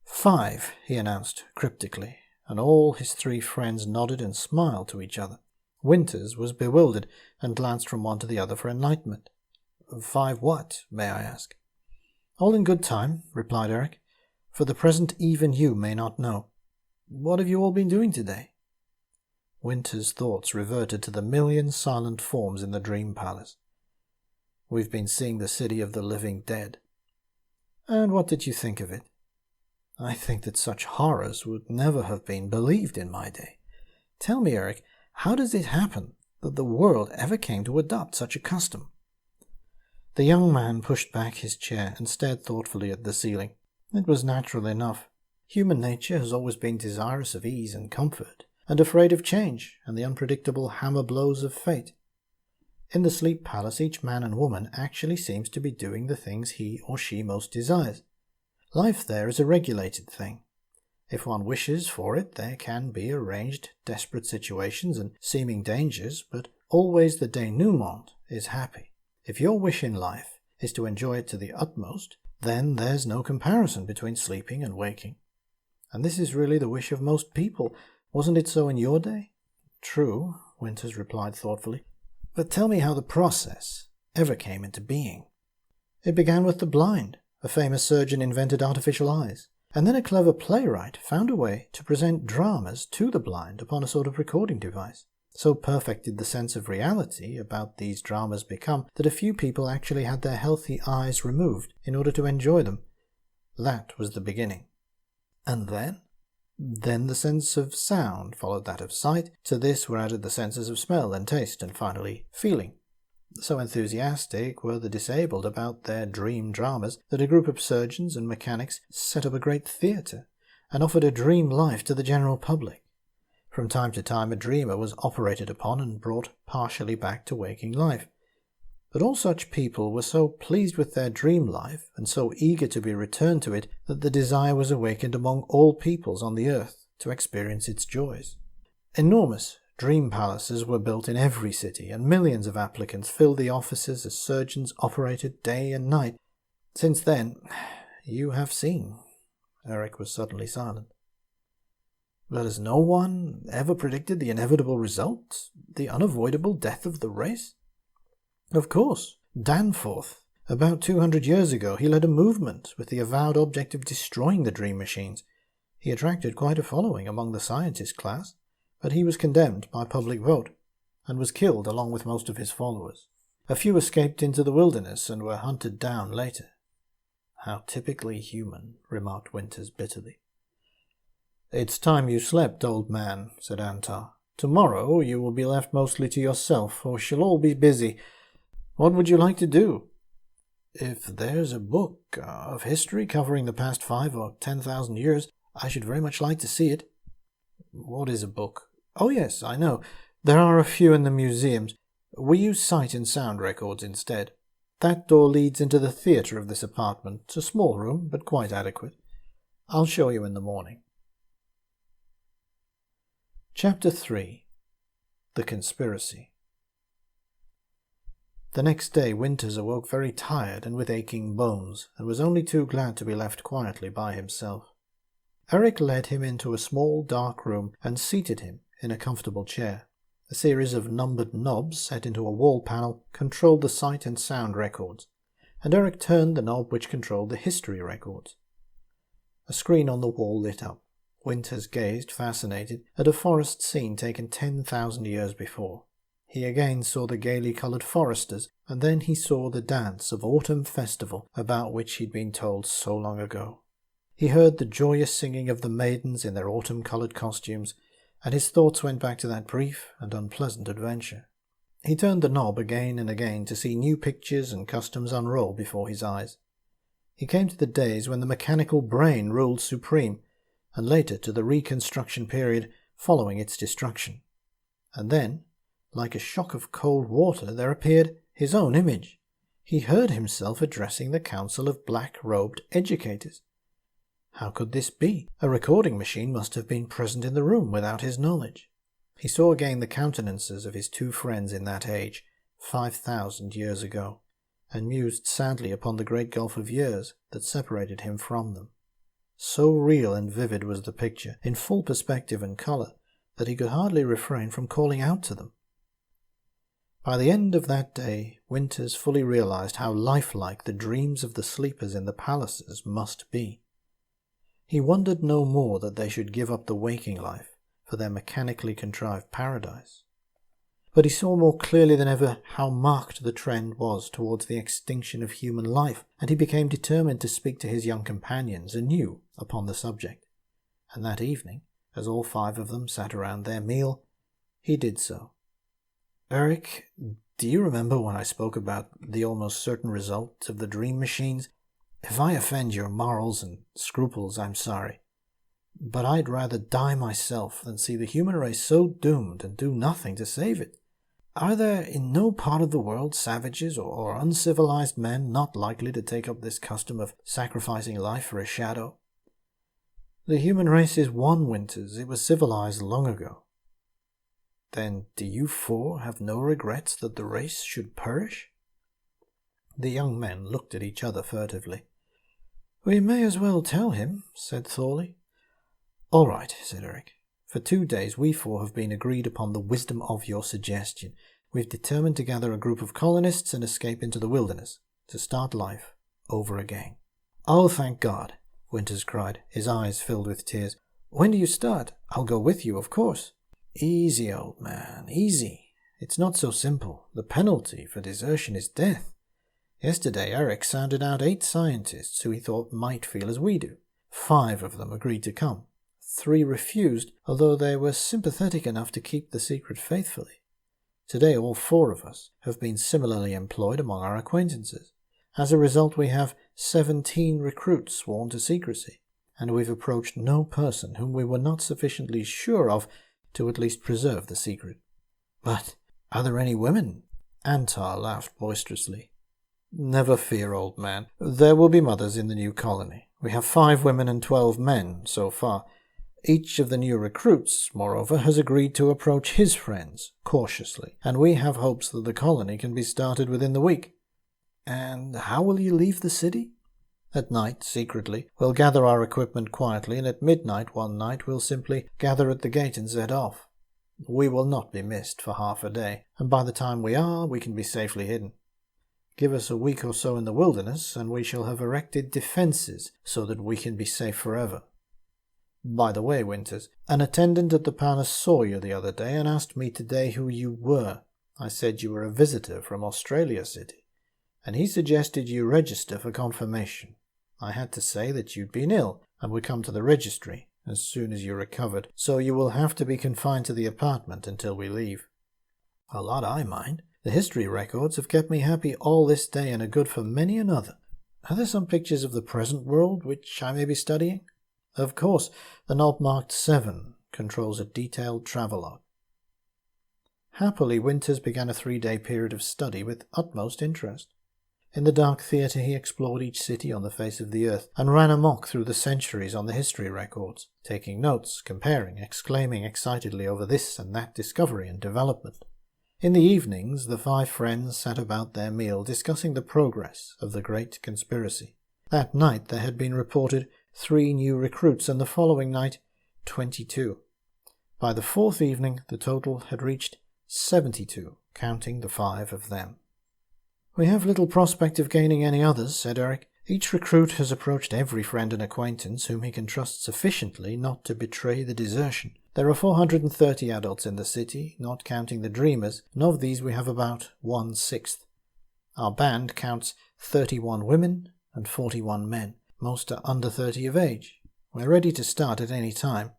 Speaker 1: 5, he announced cryptically, and all his 3 friends nodded and smiled to each other. Winters was bewildered and glanced from one to the other for enlightenment. 5 what, may I ask? All in good time, replied Eric. For the present even you may not know. What have you all been doing today? Winter's thoughts reverted to the million silent forms in the dream palace. We've been seeing the city of the living dead. And what did you think of it? I think that such horrors would never have been believed in my day. Tell me, Eric, how does it happen that the world ever came to adopt such a custom? The young man pushed back his chair and stared thoughtfully at the ceiling. It was natural enough. Human nature has always been desirous of ease and comfort, and afraid of change and the unpredictable hammer blows of fate. In the sleep palace, each man and woman actually seems to be doing the things he or she most desires. Life there is a regulated thing. If one wishes for it, there can be arranged desperate situations and seeming dangers, but always the denouement is happy. If your wish in life is to enjoy it to the utmost, then there's no comparison between sleeping and waking. And this is really the wish of most people. Wasn't it so in your day? True, Winters replied thoughtfully. But tell me how the process ever came into being. It began with the blind. A famous surgeon invented artificial eyes, and then a clever playwright found a way to present dramas to the blind upon a sort of recording device. So perfect did the sense of reality about these dramas become that a few people actually had their healthy eyes removed in order to enjoy them. That was the beginning. And then? Then the sense of sound followed that of sight. To this were added the senses of smell and taste, and finally feeling. So enthusiastic were the disabled about their dream dramas that a group of surgeons and mechanics set up a great theatre and offered a dream life to the general public. From time to time a dreamer was operated upon and brought partially back to waking life. But all such people were so pleased with their dream life and so eager to be returned to it that the desire was awakened among all peoples on the earth to experience its joys. Enormous Dream palaces were built in every city, and millions of applicants filled the offices as surgeons operated day and night. Since then, you have seen. Eric was suddenly silent. But has no one ever predicted the inevitable result? The unavoidable death of the race? Of course. Danforth. About 200 years ago, he led a movement with the avowed object of destroying the dream machines. He attracted quite a following among the scientist class, but he was condemned by public vote, and was killed along with most of his followers. A few escaped into the wilderness and were hunted down later. How typically human, remarked Winters bitterly. It's time you slept, old man, said Antar. Tomorrow you will be left mostly to yourself, for we shall all be busy. What would you like to do? If there's a book of history covering the past 5 or 10,000 years, I should very much like to see it. What is a book? Oh yes, I know. There are a few in the museums. We use sight and sound records instead. That door leads into the theatre of this apartment. It's a small room, but quite adequate. I'll show you in the morning. Chapter 3. The Conspiracy. The next day Winters awoke very tired and with aching bones, and was only too glad to be left quietly by himself. Eric led him into a small dark room and seated him in a comfortable chair. A series of numbered knobs set into a wall panel controlled the sight and sound records, and Eric turned the knob which controlled the history records. A screen on the wall lit up. Winters gazed, fascinated, at a forest scene taken 10,000 years before. He again saw the gaily coloured foresters, and then he saw the dance of autumn festival about which he'd been told so long ago. He heard the joyous singing of the maidens in their autumn-coloured costumes, and his thoughts went back to that brief and unpleasant adventure. He turned the knob again and again to see new pictures and customs unroll before his eyes. He came to the days when the mechanical brain ruled supreme, and later to the Reconstruction period following its destruction. And then, like a shock of cold water, there appeared his own image. He heard himself addressing the council of black-robed educators. How could this be? A recording machine must have been present in the room without his knowledge. He saw again the countenances of his 2 friends in that age, 5,000 years ago, and mused sadly upon the great gulf of years that separated him from them. So real and vivid was the picture, in full perspective and colour, that he could hardly refrain from calling out to them. By the end of that day, Winters fully realized how lifelike the dreams of the sleepers in the palaces must be. He wondered no more that they should give up the waking life for their mechanically contrived paradise. But he saw more clearly than ever how marked the trend was towards the extinction of human life, and he became determined to speak to his young companions anew upon the subject. And that evening, as all 5 of them sat around their meal, he did so. Eric, do you remember when I spoke about the almost certain result of the dream machines? If I offend your morals and scruples, I'm sorry. But I'd rather die myself than see the human race so doomed and do nothing to save it. Are there in no part of the world savages or uncivilized men not likely to take up this custom of sacrificing life for a shadow? The human race is one, Winters. It was civilized long ago. Then do you 4 have no regrets that the race should perish? The young men looked at each other furtively. We may as well tell him, said Thorley. All right, said Eric. For 2 days we 4 have been agreed upon the wisdom of your suggestion. We've determined to gather a group of colonists and escape into the wilderness, to start life over again. Oh, thank God, Winters cried, his eyes filled with tears. When do you start? I'll go with you, of course. Easy, old man, easy. It's not so simple. The penalty for desertion is death. Yesterday Eric sounded out 8 scientists who he thought might feel as we do. 5 of them agreed to come. 3 refused, although they were sympathetic enough to keep the secret faithfully. Today all 4 of us have been similarly employed among our acquaintances. As a result we have 17 recruits sworn to secrecy, and we've approached no person whom we were not sufficiently sure of to at least preserve the secret. But are there any women? Antar laughed boisterously. Never fear, old man. There will be mothers in the new colony. We have 5 women and 12 men so far. Each of the new recruits, moreover, has agreed to approach his friends cautiously, and we have hopes that the colony can be started within the week. And how will you leave the city? At night, secretly, we'll gather our equipment quietly, and at midnight one night we'll simply gather at the gate and set off. We will not be missed for half a day, and by the time we are, we can be safely hidden. Give us a week or so in the wilderness, and we shall have erected defences so that we can be safe forever. By the way, Winters, an attendant at the palace saw you the other day and asked me today who you were. I said you were a visitor from Australia City, and he suggested you register for confirmation. I had to say that you'd been ill and would come to the registry as soon as you recovered, so you will have to be confined to the apartment until we leave. A lot I mind. The history records have kept me happy all this day and are good for many another. Are there some pictures of the present world which I may be studying? Of course, the knob marked 7 controls a detailed travelogue. Happily, Winters began a 3-day period of study with utmost interest. In the dark theatre he explored each city on the face of the earth, and ran amok through the centuries on the history records, taking notes, comparing, exclaiming excitedly over this and that discovery and development. In the evenings, the 5 friends sat about their meal discussing the progress of the great conspiracy. That night there had been reported 3 new recruits, and the following night 22. By the 4th evening the total had reached 72, counting the 5 of them. "We have little prospect of gaining any others," said Eric. "Each recruit has approached every friend and acquaintance whom he can trust sufficiently not to betray the desertion. There are 430 adults in the city, not counting the dreamers, and of these we have about 1/6. Our band counts 31 women and 41 men. Most are under 30 of age. We're ready to start at any time."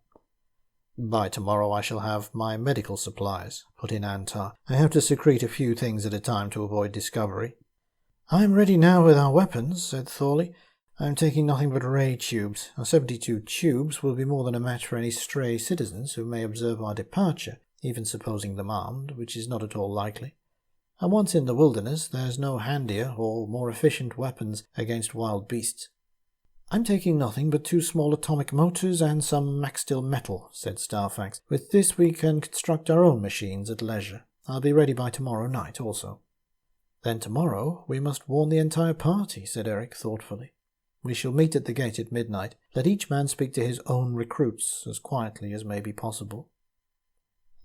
Speaker 1: "By tomorrow I shall have my medical supplies," put in Antar. "I have to secrete a few things at a time to avoid discovery." "I am ready now with our weapons," said Thorley. "I am taking nothing but ray tubes. Our 72 tubes will be more than a match for any stray citizens who may observe our departure, even supposing them armed, which is not at all likely. And once in the wilderness, there's no handier or more efficient weapons against wild beasts." "I'm taking nothing but 2 small atomic motors and some Maxtil metal," said Starfax. "With this we can construct our own machines at leisure. I'll be ready by tomorrow night also." "Then tomorrow we must warn the entire party," said Eric thoughtfully. "We shall meet at the gate at midnight. Let each man speak to his own recruits as quietly as may be possible."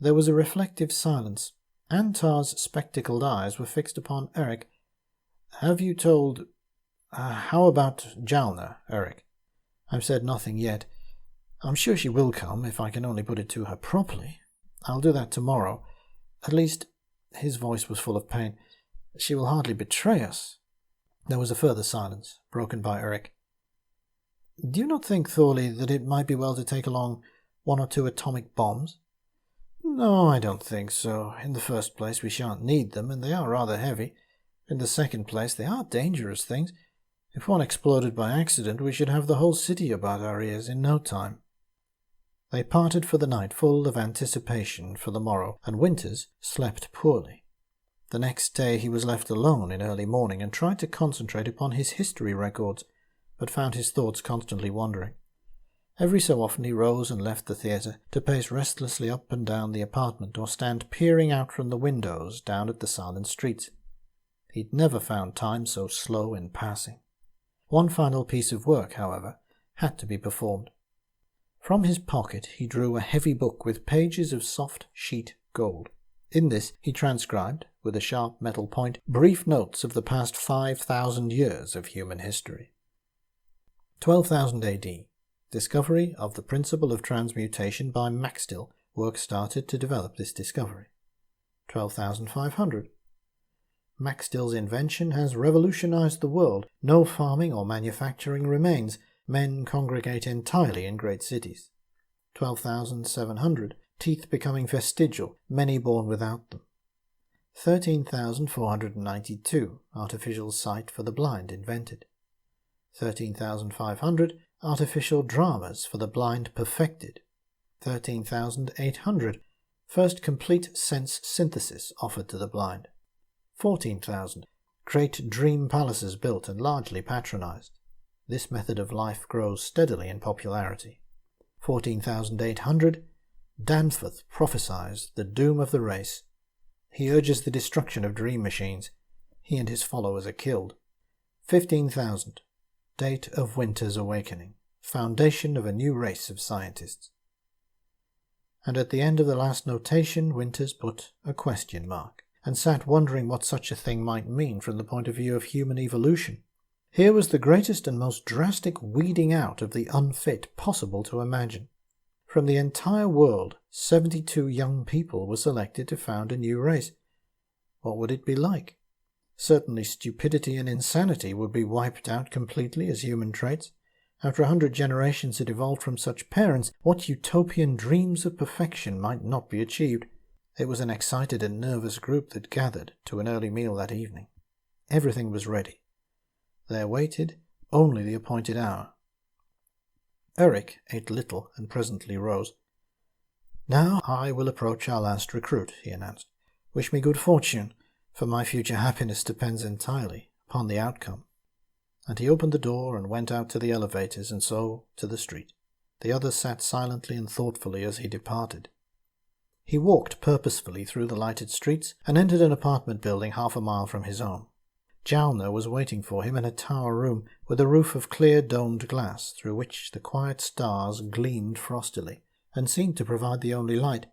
Speaker 1: There was a reflective silence. Antar's spectacled eyes were fixed upon Eric. "Have you told... how about Jalna, Eric?" "I've said nothing yet. I'm sure she will come, if I can only put it to her properly. I'll do that tomorrow. At least," his voice was full of pain, "she will hardly betray us." There was a further silence, broken by Eric. "Do you not think, Thorley, that it might be well to take along 1 or 2 atomic bombs?" "No, I don't think so. In the first place, we shan't need them, and they are rather heavy. In the second place, they are dangerous things. If one exploded by accident, we should have the whole city about our ears in no time." They parted for the night full of anticipation for the morrow, and Winters slept poorly. The next day he was left alone in early morning and tried to concentrate upon his history records, but found his thoughts constantly wandering. Every so often he rose and left the theatre to pace restlessly up and down the apartment or stand peering out from the windows down at the silent streets. He'd never found time so slow in passing. One final piece of work, however, had to be performed. From his pocket he drew a heavy book with pages of soft sheet gold. In this he transcribed, with a sharp metal point, brief notes of the past 5,000 years of human history. 12,000 AD. Discovery of the principle of transmutation by Maxtil. Work started to develop this discovery. 12,500. Maxtil's invention has revolutionized the world. No farming or manufacturing remains. Men congregate entirely in great cities. 12,700. Teeth becoming vestigial, many born without them. 13,492. Artificial sight for the blind invented. 13,500. Artificial dramas for the blind perfected. 13,800. First complete sense synthesis offered to the blind. 14,000. Great dream palaces built and largely patronized. This method of life grows steadily in popularity. 14,800, Danforth prophesies the doom of the race. He urges the destruction of dream machines. He and his followers are killed. 15,000, date of Winter's awakening, foundation of a new race of scientists. And at the end of the last notation, Winters put a question mark, and sat wondering what such a thing might mean from the point of view of human evolution. Here was the greatest and most drastic weeding out of the unfit possible to imagine. From the entire world, 72 young people were selected to found a new race. What would it be like? Certainly stupidity and insanity would be wiped out completely as human traits. After 100 generations had evolved from such parents, what utopian dreams of perfection might not be achieved? It was an excited and nervous group that gathered to an early meal that evening. Everything was ready. There waited only the appointed hour. Eric ate little and presently rose. "Now I will approach our last recruit," he announced. "Wish me good fortune, for my future happiness depends entirely upon the outcome." And he opened the door and went out to the elevators and so to the street. The others sat silently and thoughtfully as he departed. He walked purposefully through the lighted streets and entered an apartment building half a mile from his own. Jalna was waiting for him in a tower room with a roof of clear domed glass through which the quiet stars gleamed frostily and seemed to provide the only light,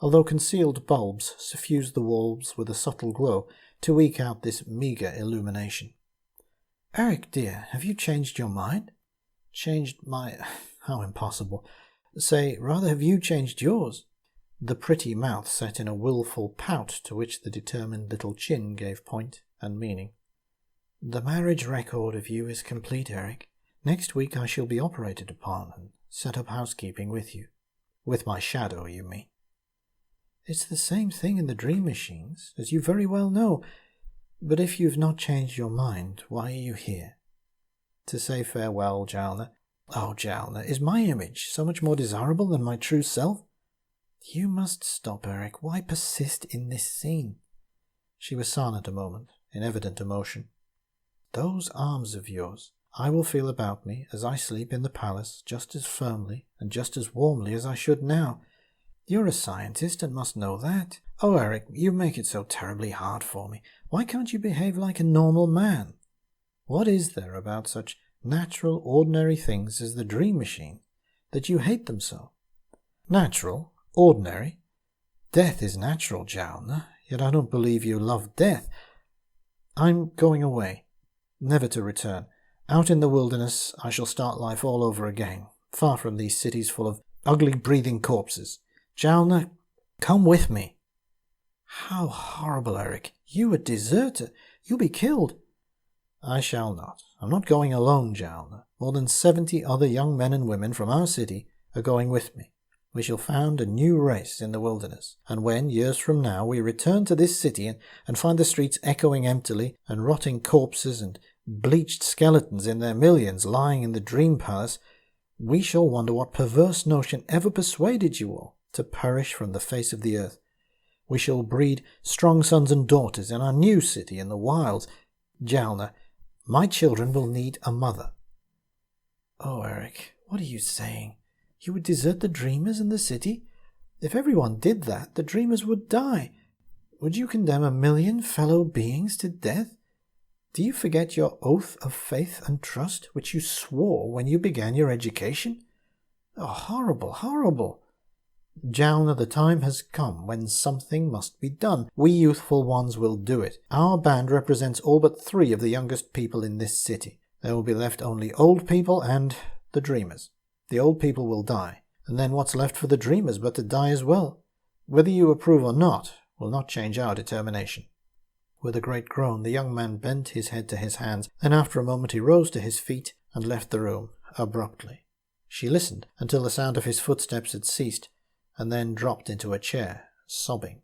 Speaker 1: although concealed bulbs suffused the walls with a subtle glow to eke out this meagre illumination. "Eric, dear, have you changed your mind?" "Changed my... how impossible. Say, rather, have you changed yours?" The pretty mouth set in a wilful pout to which the determined little chin gave point and meaning. "The marriage record of you is complete, Eric. Next week I shall be operated upon and set up housekeeping with you." "With my shadow, you mean?" "It's the same thing in the dream machines, as you very well know. But if you've not changed your mind, why are you here?" "To say farewell, Jalna." "Oh, Jalna, is my image so much more desirable than my true self?" "You must stop, Eric. Why persist in this scene?" She was silent a moment, in evident emotion. "Those arms of yours, I will feel about me as I sleep in the palace just as firmly and just as warmly as I should now. You're a scientist and must know that. Oh, Eric, you make it so terribly hard for me. Why can't you behave like a normal man? What is there about such natural, ordinary things as the dream machine that you hate them so?" "Natural? Ordinary? Death is natural, Jalna, yet I don't believe you love death. I'm going away, never to return. Out in the wilderness I shall start life all over again, far from these cities full of ugly breathing corpses. Jalna, come with me." "How horrible, Eric. You a deserter. You'll be killed." "I shall not. I'm not going alone, Jalna. More than 70 other young men and women from our city are going with me. We shall found a new race in the wilderness, and when, years from now, we return to this city and find the streets echoing emptily, and rotting corpses and bleached skeletons in their millions lying in the dream palace, we shall wonder what perverse notion ever persuaded you all to perish from the face of the earth. We shall breed strong sons and daughters in our new city in the wilds. Jalna, my children will need a mother." "Oh, Eric, what are you saying? You would desert the dreamers in the city? If everyone did that, the dreamers would die. Would you condemn 1,000,000 fellow beings to death? Do you forget your oath of faith and trust, which you swore when you began your education? Oh, horrible, horrible!" "Jalna, the time has come when something must be done. We youthful ones will do it. Our band represents all but 3 of the youngest people in this city. There will be left only old people and the dreamers. The old people will die, and then what's left for the dreamers but to die as well? Whether you approve or not will not change our determination." With a great groan, the young man bent his head to his hands, and after a moment he rose to his feet and left the room abruptly. She listened until the sound of his footsteps had ceased, and then dropped into a chair, sobbing.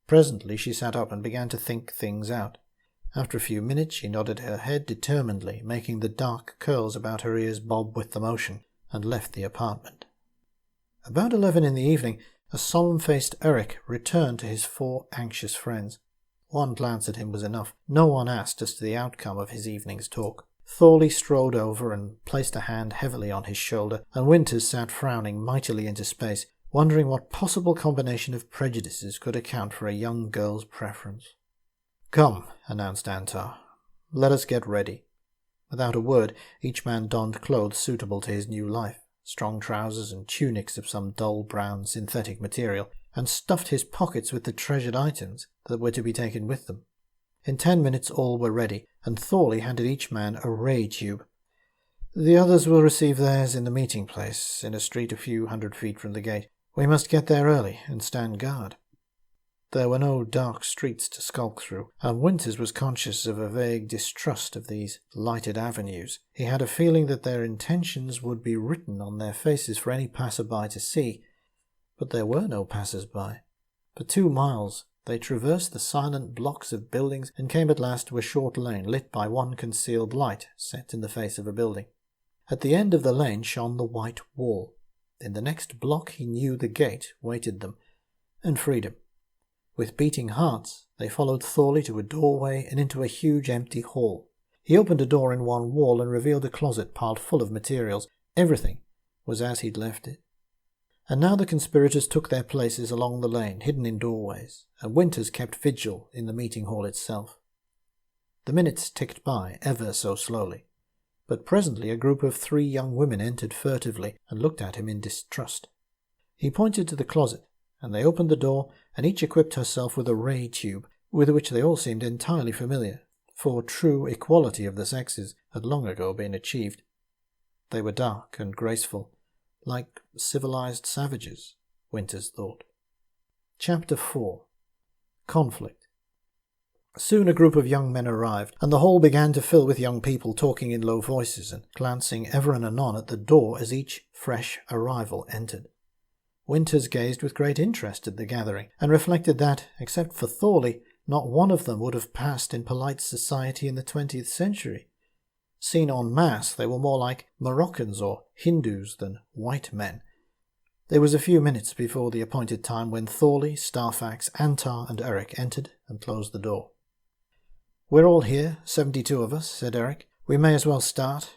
Speaker 1: Presently she sat up and began to think things out. After a few minutes she nodded her head determinedly, making the dark curls about her ears bob with the motion, and left the apartment. About 11 in the evening, a solemn-faced Eric returned to his 4 anxious friends. One glance at him was enough. No one asked as to the outcome of his evening's talk. Thorley strode over and placed a hand heavily on his shoulder, and Winters sat frowning mightily into space, wondering what possible combination of prejudices could account for a young girl's preference. "Come," announced Antar. "Let us get ready." Without a word, each man donned clothes suitable to his new life, strong trousers and tunics of some dull brown synthetic material, and stuffed his pockets with the treasured items that were to be taken with them. In 10 minutes all were ready, and Thorley handed each man a ray tube. "The others will receive theirs in the meeting place, in a street a few 100 feet from the gate. We must get there early and stand guard." There were no dark streets to skulk through, and Winters was conscious of a vague distrust of these lighted avenues. He had a feeling that their intentions would be written on their faces for any passer-by to see, but there were no passers-by. For 2 miles they traversed the silent blocks of buildings and came at last to a short lane lit by one concealed light set in the face of a building. At the end of the lane shone the white wall. In the next block he knew the gate waited them, and freedom. With beating hearts, they followed Thorley to a doorway and into a huge empty hall. He opened a door in one wall and revealed a closet piled full of materials. Everything was as he'd left it. And now the conspirators took their places along the lane, hidden in doorways, and Winters kept vigil in the meeting hall itself. The minutes ticked by, ever so slowly, but presently a group of 3 young women entered furtively and looked at him in distrust. He pointed to the closet, and they opened the door, and each equipped herself with a ray tube, with which they all seemed entirely familiar, for true equality of the sexes had long ago been achieved. They were dark and graceful, like civilized savages, Winters thought. Chapter 4. Conflict. Soon a group of young men arrived, and the hall began to fill with young people talking in low voices and glancing ever and anon at the door as each fresh arrival entered. Winters gazed with great interest at the gathering, and reflected that, except for Thorley, not one of them would have passed in polite society in the 20th century. Seen en masse, they were more like Moroccans or Hindus than white men. There was a few minutes before the appointed time when Thorley, Starfax, Antar, and Eric entered and closed the door. "We're all here, 72 of us," said Eric. "We may as well start."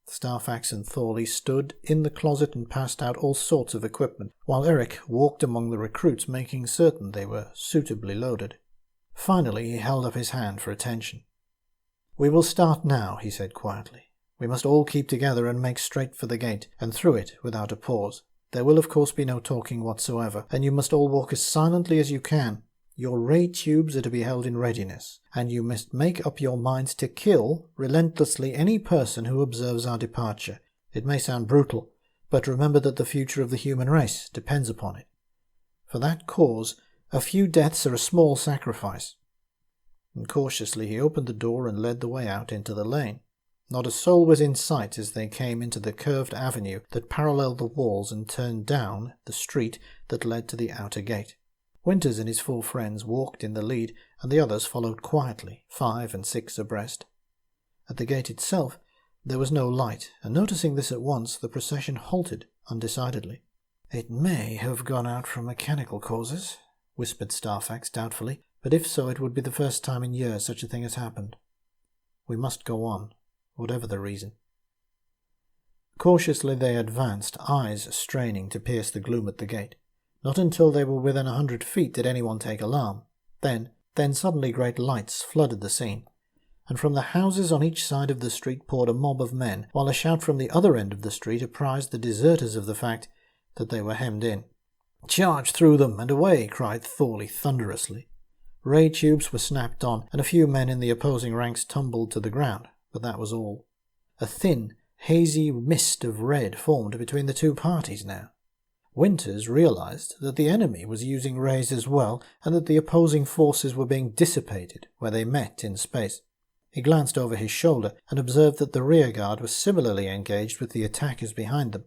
Speaker 1: Starfax and Thorley stood in the closet and passed out all sorts of equipment, while Eric walked among the recruits, making certain they were suitably loaded. Finally he held up his hand for attention. "We will start now," he said quietly. "We must all keep together and make straight for the gate, and through it without a pause. There will of course be no talking whatsoever, and you must all walk as silently as you can. Your ray tubes are to be held in readiness, and you must make up your minds to kill relentlessly any person who observes our departure. It may sound brutal, but remember that the future of the human race depends upon it. For that cause, a few deaths are a small sacrifice." And cautiously he opened the door and led the way out into the lane. Not a soul was in sight as they came into the curved avenue that paralleled the walls and turned down the street that led to the outer gate. Winters and his 4 friends walked in the lead, and the others followed quietly, 5 and 6 abreast. At the gate itself there was no light, and noticing this at once, the procession halted undecidedly. "It may have gone out from mechanical causes," whispered Starfax doubtfully, "but if so, it would be the first time in years such a thing has happened. We must go on, whatever the reason." Cautiously they advanced, eyes straining to pierce the gloom at the gate. Not until they were within 100 feet did anyone take alarm. Then suddenly great lights flooded the scene, and from the houses on each side of the street poured a mob of men, while a shout from the other end of the street apprised the deserters of the fact that they were hemmed in. "Charge through them and away!" cried Thorley thunderously. Ray tubes were snapped on, and a few men in the opposing ranks tumbled to the ground, but that was all. A thin, hazy mist of red formed between the 2 parties now. Winters realized that the enemy was using rays as well, and that the opposing forces were being dissipated where they met in space. He glanced over his shoulder and observed that the rearguard was similarly engaged with the attackers behind them.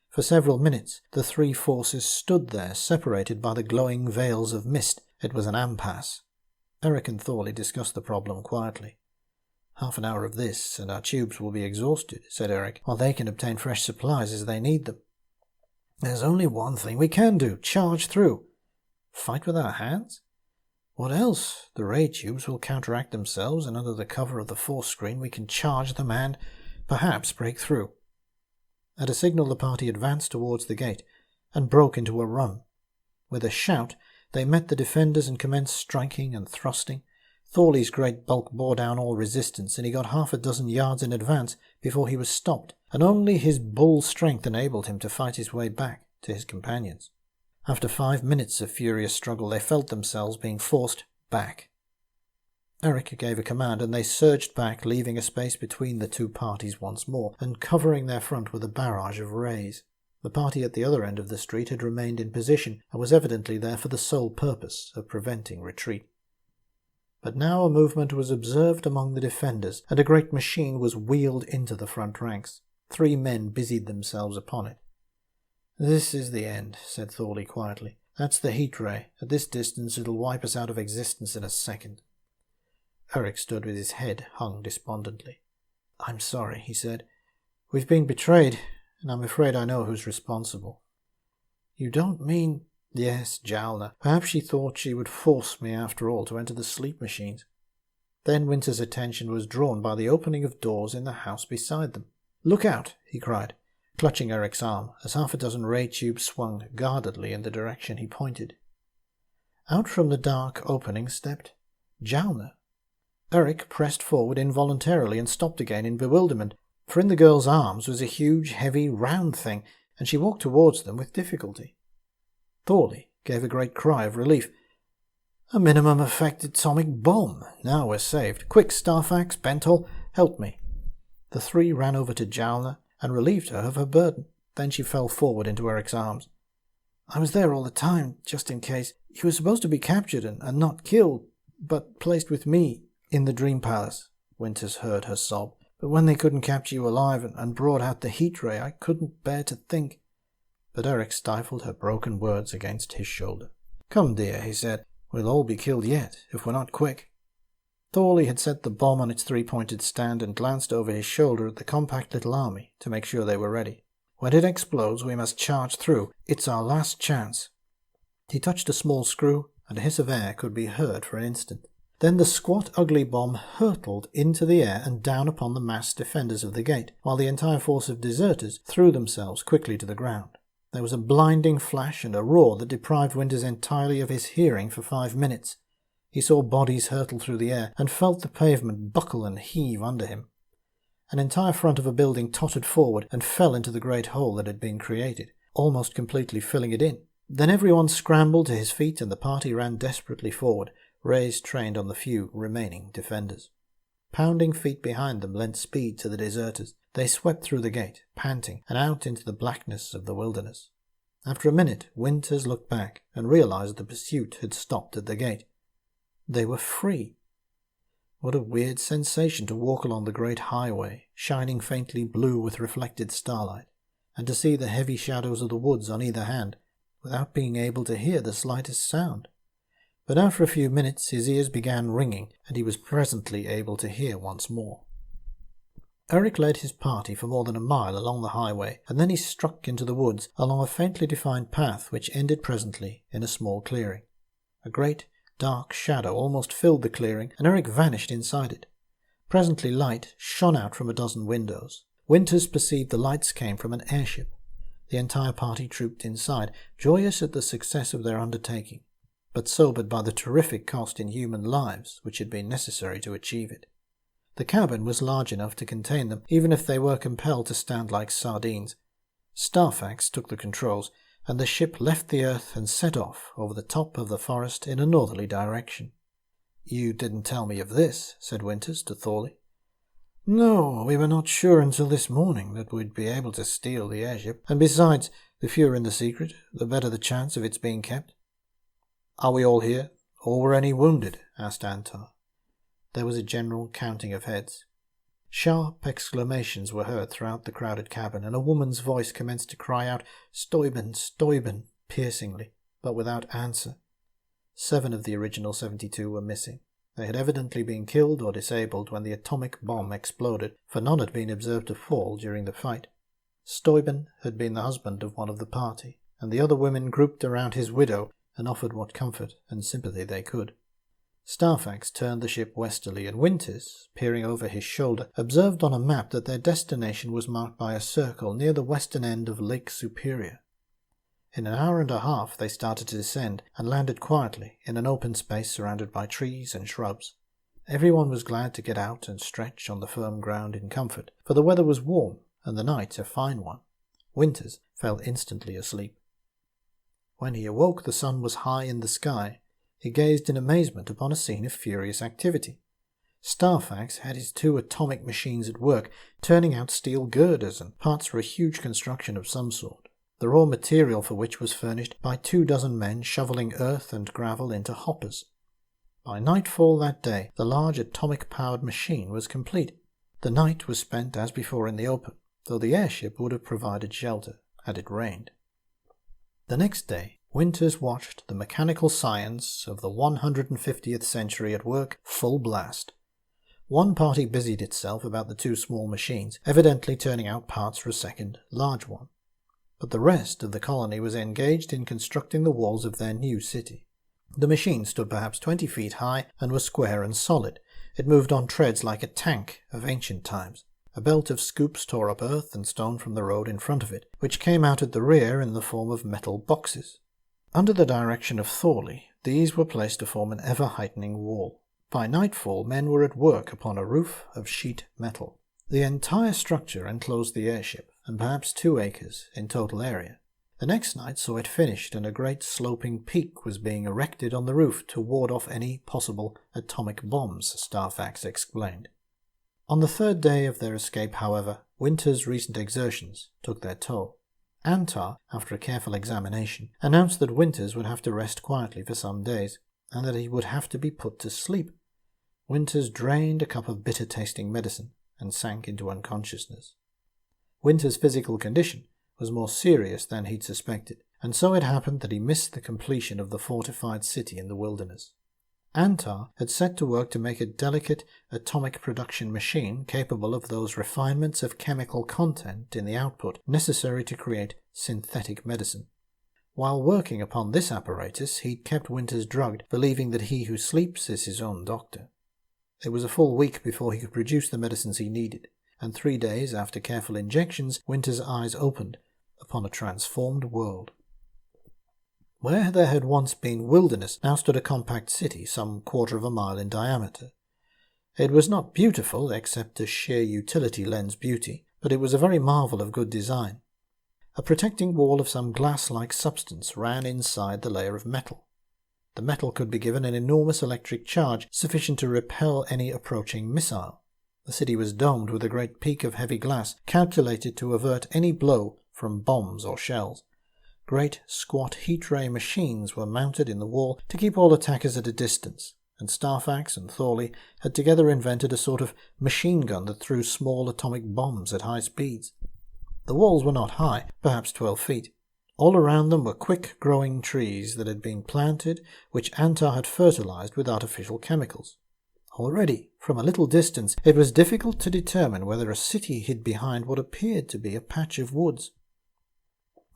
Speaker 1: For several minutes the 3 forces stood there, separated by the glowing veils of mist. It was an impasse. Eric and Thorley discussed the problem quietly. "Half an hour of this, and our tubes will be exhausted," said Eric, "while they can obtain fresh supplies as they need them." "There's only one thing we can do. Charge through." "Fight with our hands?" What else? The ray tubes will counteract themselves, and under the cover of the force screen we can charge them and, perhaps, break through. At a signal the party advanced towards the gate and broke into a run. With a shout, they met the defenders and commenced striking and thrusting. Thorley's great bulk bore down all resistance, and he got half a dozen yards in advance before he was stopped, and only his bull strength enabled him to fight his way back to his companions. After 5 minutes of furious struggle, they felt themselves being forced back. Eric gave a command, and they surged back, leaving a space between the two parties once more, and covering their front with a barrage of rays. The party at the other end of the street had remained in position, and was evidently there for the sole purpose of preventing retreat. But now a movement was observed among the defenders, and a great machine was wheeled into the front ranks. 3 men busied themselves upon it. "This is the end," said Thorley quietly. "That's the heat ray. At this distance it'll wipe us out of existence in a second." Eric stood with his head hung despondently. "I'm sorry," he said. "We've been betrayed, and I'm afraid I know who's responsible." "You don't mean—" "Yes, Jalna. Perhaps she thought she would force me after all to enter the sleep machines." Then Winter's attention was drawn by the opening of doors in the house beside them. "Look out!" he cried, clutching Eric's arm as half a dozen ray tubes swung guardedly in the direction he pointed. Out from the dark opening stepped Jalna. Eric pressed forward involuntarily and stopped again in bewilderment, for in the girl's arms was a huge, heavy, round thing, and she walked towards them with difficulty. Thorley gave a great cry of relief. "A minimum effect atomic bomb! Now we're saved. Quick, Starfax, Bentol, help me." The 3 ran over to Jalna and relieved her of her burden. Then she fell forward into Eric's arms. "I was there all the time, just in case. You were supposed to be captured and not killed, but placed with me in the Dream Palace." Winters heard her sob. "But when they couldn't capture you alive and brought out the heat ray, I couldn't bear to think—" But Eric stifled her broken words against his shoulder. "Come, dear," he said. "We'll all be killed yet, if we're not quick." Thorley had set the bomb on its 3-pointed stand and glanced over his shoulder at the compact little army to make sure they were ready. "When it explodes, we must charge through. It's our last chance." He touched a small screw, and a hiss of air could be heard for an instant. Then the squat, ugly bomb hurtled into the air and down upon the massed defenders of the gate, while the entire force of deserters threw themselves quickly to the ground. There was a blinding flash and a roar that deprived Winters entirely of his hearing for 5 minutes. He saw bodies hurtle through the air and felt the pavement buckle and heave under him. An entire front of a building tottered forward and fell into the great hole that had been created, almost completely filling it in. Then everyone scrambled to his feet and the party ran desperately forward, rays trained on the few remaining defenders. Pounding feet behind them lent speed to the deserters. They swept through the gate, panting, and out into the blackness of the wilderness. After a minute, Winters looked back and realized the pursuit had stopped at the gate. They were free. What a weird sensation to walk along the great highway, shining faintly blue with reflected starlight, and to see the heavy shadows of the woods on either hand, without being able to hear the slightest sound. But after a few minutes his ears began ringing, and he was presently able to hear once more. Eric led his party for more than a mile along the highway, and then he struck into the woods along a faintly defined path which ended presently in a small clearing. A great, dark shadow almost filled the clearing, and Eric vanished inside it. Presently light shone out from a dozen windows. Winters perceived the lights came from an airship. The entire party trooped inside, joyous at the success of their undertaking, but sobered by the terrific cost in human lives which had been necessary to achieve it. The cabin was large enough to contain them, even if they were compelled to stand like sardines. Starfax took the controls, and the ship left the earth and set off over the top of the forest in a northerly direction. "You didn't tell me of this," said Winters to Thorley. "No, we were not sure until this morning that we'd be able to steal the airship, and besides, the fewer in the secret, the better the chance of its being kept." "Are we all here, or were any wounded?" asked Antar. There was a general counting of heads. Sharp exclamations were heard throughout the crowded cabin, and a woman's voice commenced to cry out, "Steuben, Steuben," piercingly, but without answer. 7 of the original 72 were missing. They had evidently been killed or disabled when the atomic bomb exploded, for none had been observed to fall during the fight. Steuben had been the husband of one of the party, and the other women grouped around his widow and offered what comfort and sympathy they could. Starfax turned the ship westerly, and Winters, peering over his shoulder, observed on a map that their destination was marked by a circle near the western end of Lake Superior. In an hour and a half they started to descend, and landed quietly in an open space surrounded by trees and shrubs. Everyone was glad to get out and stretch on the firm ground in comfort, for the weather was warm and the night a fine one. Winters fell instantly asleep. When he awoke, the sun was high in the sky. He gazed in amazement upon a scene of furious activity. Starfax had his 2 atomic machines at work, turning out steel girders and parts for a huge construction of some sort, the raw material for which was furnished by 24 men shoveling earth and gravel into hoppers. By nightfall that day, the large atomic-powered machine was complete. The night was spent as before in the open, though the airship would have provided shelter had it rained. The next day, Winters watched the mechanical science of the 150th century at work full blast. One party busied itself about the 2 small machines, evidently turning out parts for a second, large one. But the rest of the colony was engaged in constructing the walls of their new city. The machine stood perhaps 20 feet high and was square and solid. It moved on treads like a tank of ancient times. A belt of scoops tore up earth and stone from the road in front of it, which came out at the rear in the form of metal boxes. Under the direction of Thorley, these were placed to form an ever-heightening wall. By nightfall, men were at work upon a roof of sheet metal. The entire structure enclosed the airship, and perhaps 2 acres in total area. The next night saw it finished, and a great sloping peak was being erected on the roof to ward off any possible atomic bombs, Starfax explained. On the 3rd day of their escape, however, Winter's recent exertions took their toll. Antar, after a careful examination, announced that Winters would have to rest quietly for some days, and that he would have to be put to sleep. Winters drained a cup of bitter-tasting medicine and sank into unconsciousness. Winters' physical condition was more serious than he'd suspected, and so it happened that he missed the completion of the fortified city in the wilderness. Antar had set to work to make a delicate atomic production machine capable of those refinements of chemical content in the output necessary to create synthetic medicine. While working upon this apparatus, he'd kept Winters drugged, believing that he who sleeps is his own doctor. It was a full week before he could produce the medicines he needed, and 3 days after careful injections, Winters' eyes opened upon a transformed world. Where there had once been wilderness, now stood a compact city some 1/4 of a mile in diameter. It was not beautiful, except as sheer utility lends beauty, but it was a very marvel of good design. A protecting wall of some glass-like substance ran inside the layer of metal. The metal could be given an enormous electric charge, sufficient to repel any approaching missile. The city was domed with a great peak of heavy glass, calculated to avert any blow from bombs or shells. Great, squat heat-ray machines were mounted in the wall to keep all attackers at a distance, and Starfax and Thorley had together invented a sort of machine gun that threw small atomic bombs at high speeds. The walls were not high, perhaps 12 feet. All around them were quick-growing trees that had been planted, which Antar had fertilized with artificial chemicals. Already, from a little distance, it was difficult to determine whether a city hid behind what appeared to be a patch of woods.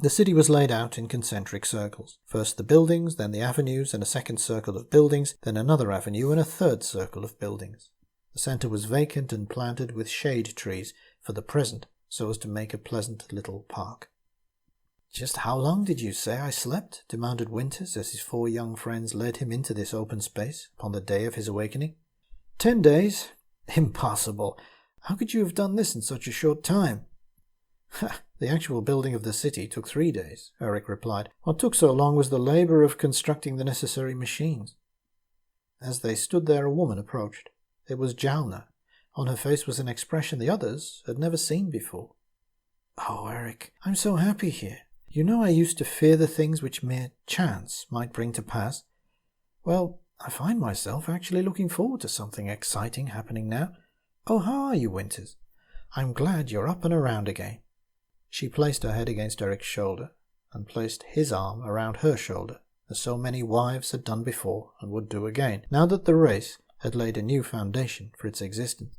Speaker 1: The city was laid out in concentric circles. First the buildings, then the avenues, and a second circle of buildings, then another avenue, and a third circle of buildings. The centre was vacant and planted with shade trees for the present, so as to make a pleasant little park. "Just how long did you say I slept?" demanded Winters as his 4 young friends led him into this open space upon the day of his awakening. 10 days. Impossible. How could you have done this in such a short time? The actual building of the city took 3 days, Eric replied. What took so long was the labour of constructing the necessary machines. As they stood there, a woman approached. It was Jalna. On her face was an expression the others had never seen before. "Oh, Eric, I'm so happy here. You know I used to fear the things which mere chance might bring to pass. Well, I find myself actually looking forward to something exciting happening now. Oh, how are you, Winters? I'm glad you're up and around again." She placed her head against Eric's shoulder, and placed his arm around her shoulder, as so many wives had done before and would do again, now that the race had laid a new foundation for its existence.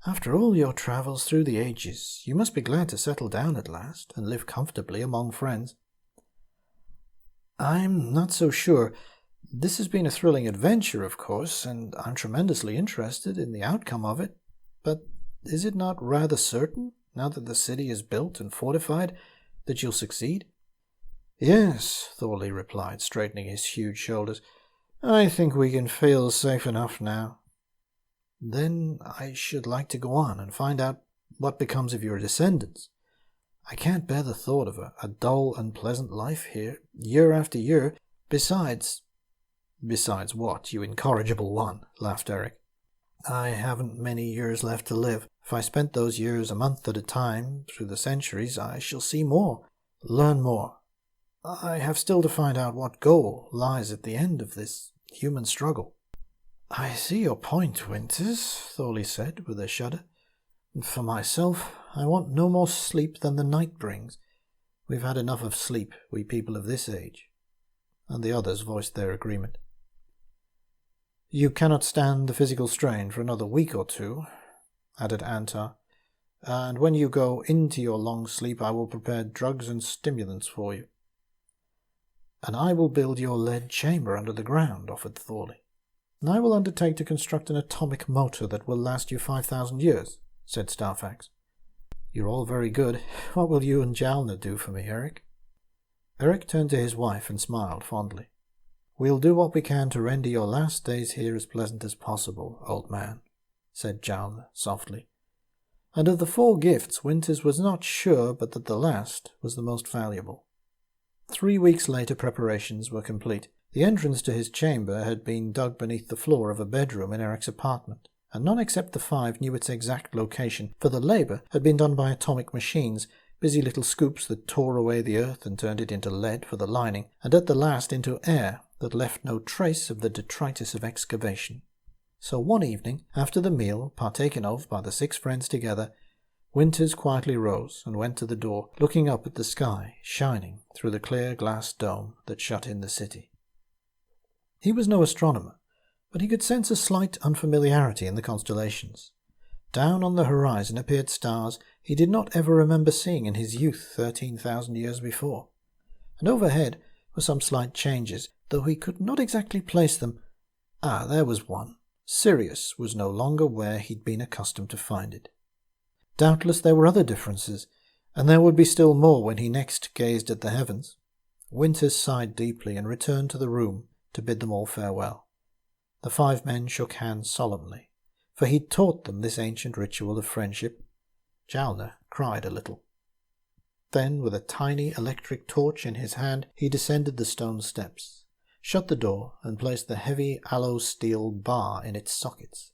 Speaker 1: "After all your travels through the ages, you must be glad to settle down at last and live comfortably among friends." "I'm not so sure. This has been a thrilling adventure, of course, and I'm tremendously interested in the outcome of it. But is it not rather certain, now that the city is built and fortified, that you'll succeed?" "Yes," Thorley replied, straightening his huge shoulders. "I think we can feel safe enough now." "Then I should like to go on and find out what becomes of your descendants. I can't bear the thought of a dull, unpleasant life here, year after year. Besides—" "Besides what, you incorrigible one?" laughed Eric. "I haven't many years left to live. If I spent those years a month at a time, through the centuries, I shall see more, learn more. I have still to find out what goal lies at the end of this human struggle." "I see your point, Winters," Thorley said with a shudder. "For myself, I want no more sleep than the night brings. We've had enough of sleep, we people of this age." And the others voiced their agreement. "You cannot stand the physical strain for another week or two," added Antar, "and when you go into your long sleep I will prepare drugs and stimulants for you." "And I will build your lead chamber under the ground," offered Thorley. "And I will undertake to construct an atomic motor that will last you 5,000 years, said Starfax. "You're all very good. What will you and Jalna do for me, Eric?" Eric turned to his wife and smiled fondly. "We'll do what we can to render your last days here as pleasant as possible, old man," said Jalna softly. And of the 4 gifts, Winters was not sure but that the last was the most valuable. 3 weeks later preparations were complete. The entrance to his chamber had been dug beneath the floor of a bedroom in Eric's apartment, and none except the 5 knew its exact location, for the labor had been done by atomic machines, busy little scoops that tore away the earth and turned it into lead for the lining, and at the last into air that left no trace of the detritus of excavation. So one evening, after the meal partaken of by the 6 friends together, Winters quietly rose and went to the door, looking up at the sky shining through the clear glass dome that shut in the city. He was no astronomer, but he could sense a slight unfamiliarity in the constellations. Down on the horizon appeared stars he did not ever remember seeing in his youth 13,000 years before, and overhead were some slight changes, though he could not exactly place them. There was one. Sirius was no longer where he'd been accustomed to find it. Doubtless there were other differences, and there would be still more when he next gazed at the heavens. Winters sighed deeply and returned to the room to bid them all farewell. The 5 men shook hands solemnly, for he'd taught them this ancient ritual of friendship. Jalna cried a little. Then, with a tiny electric torch in his hand, he descended the stone steps, shut the door, and placed the heavy aloe steel bar in its sockets.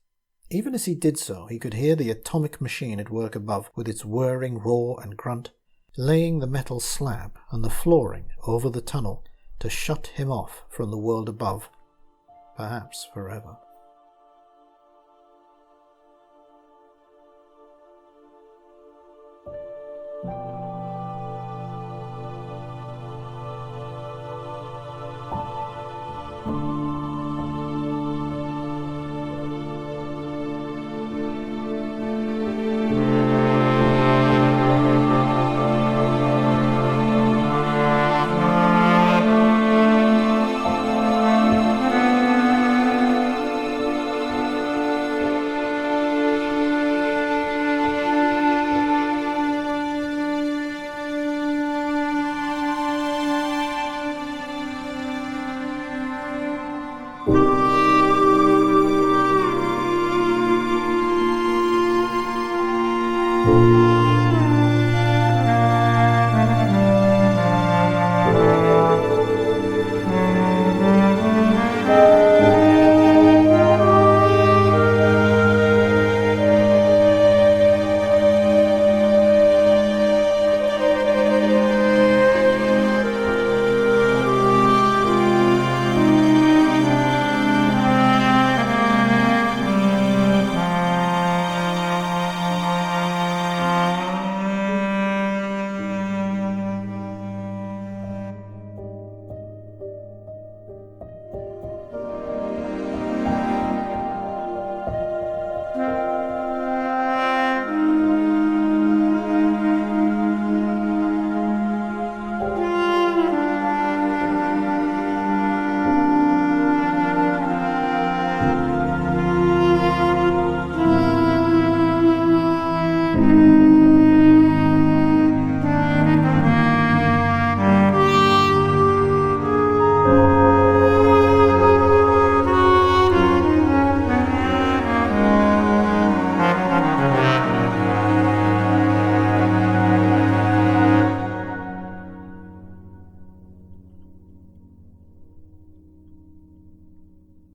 Speaker 1: Even as he did so, he could hear the atomic machine at work above, with its whirring roar and grunt, laying the metal slab and the flooring over the tunnel to shut him off from the world above, perhaps forever.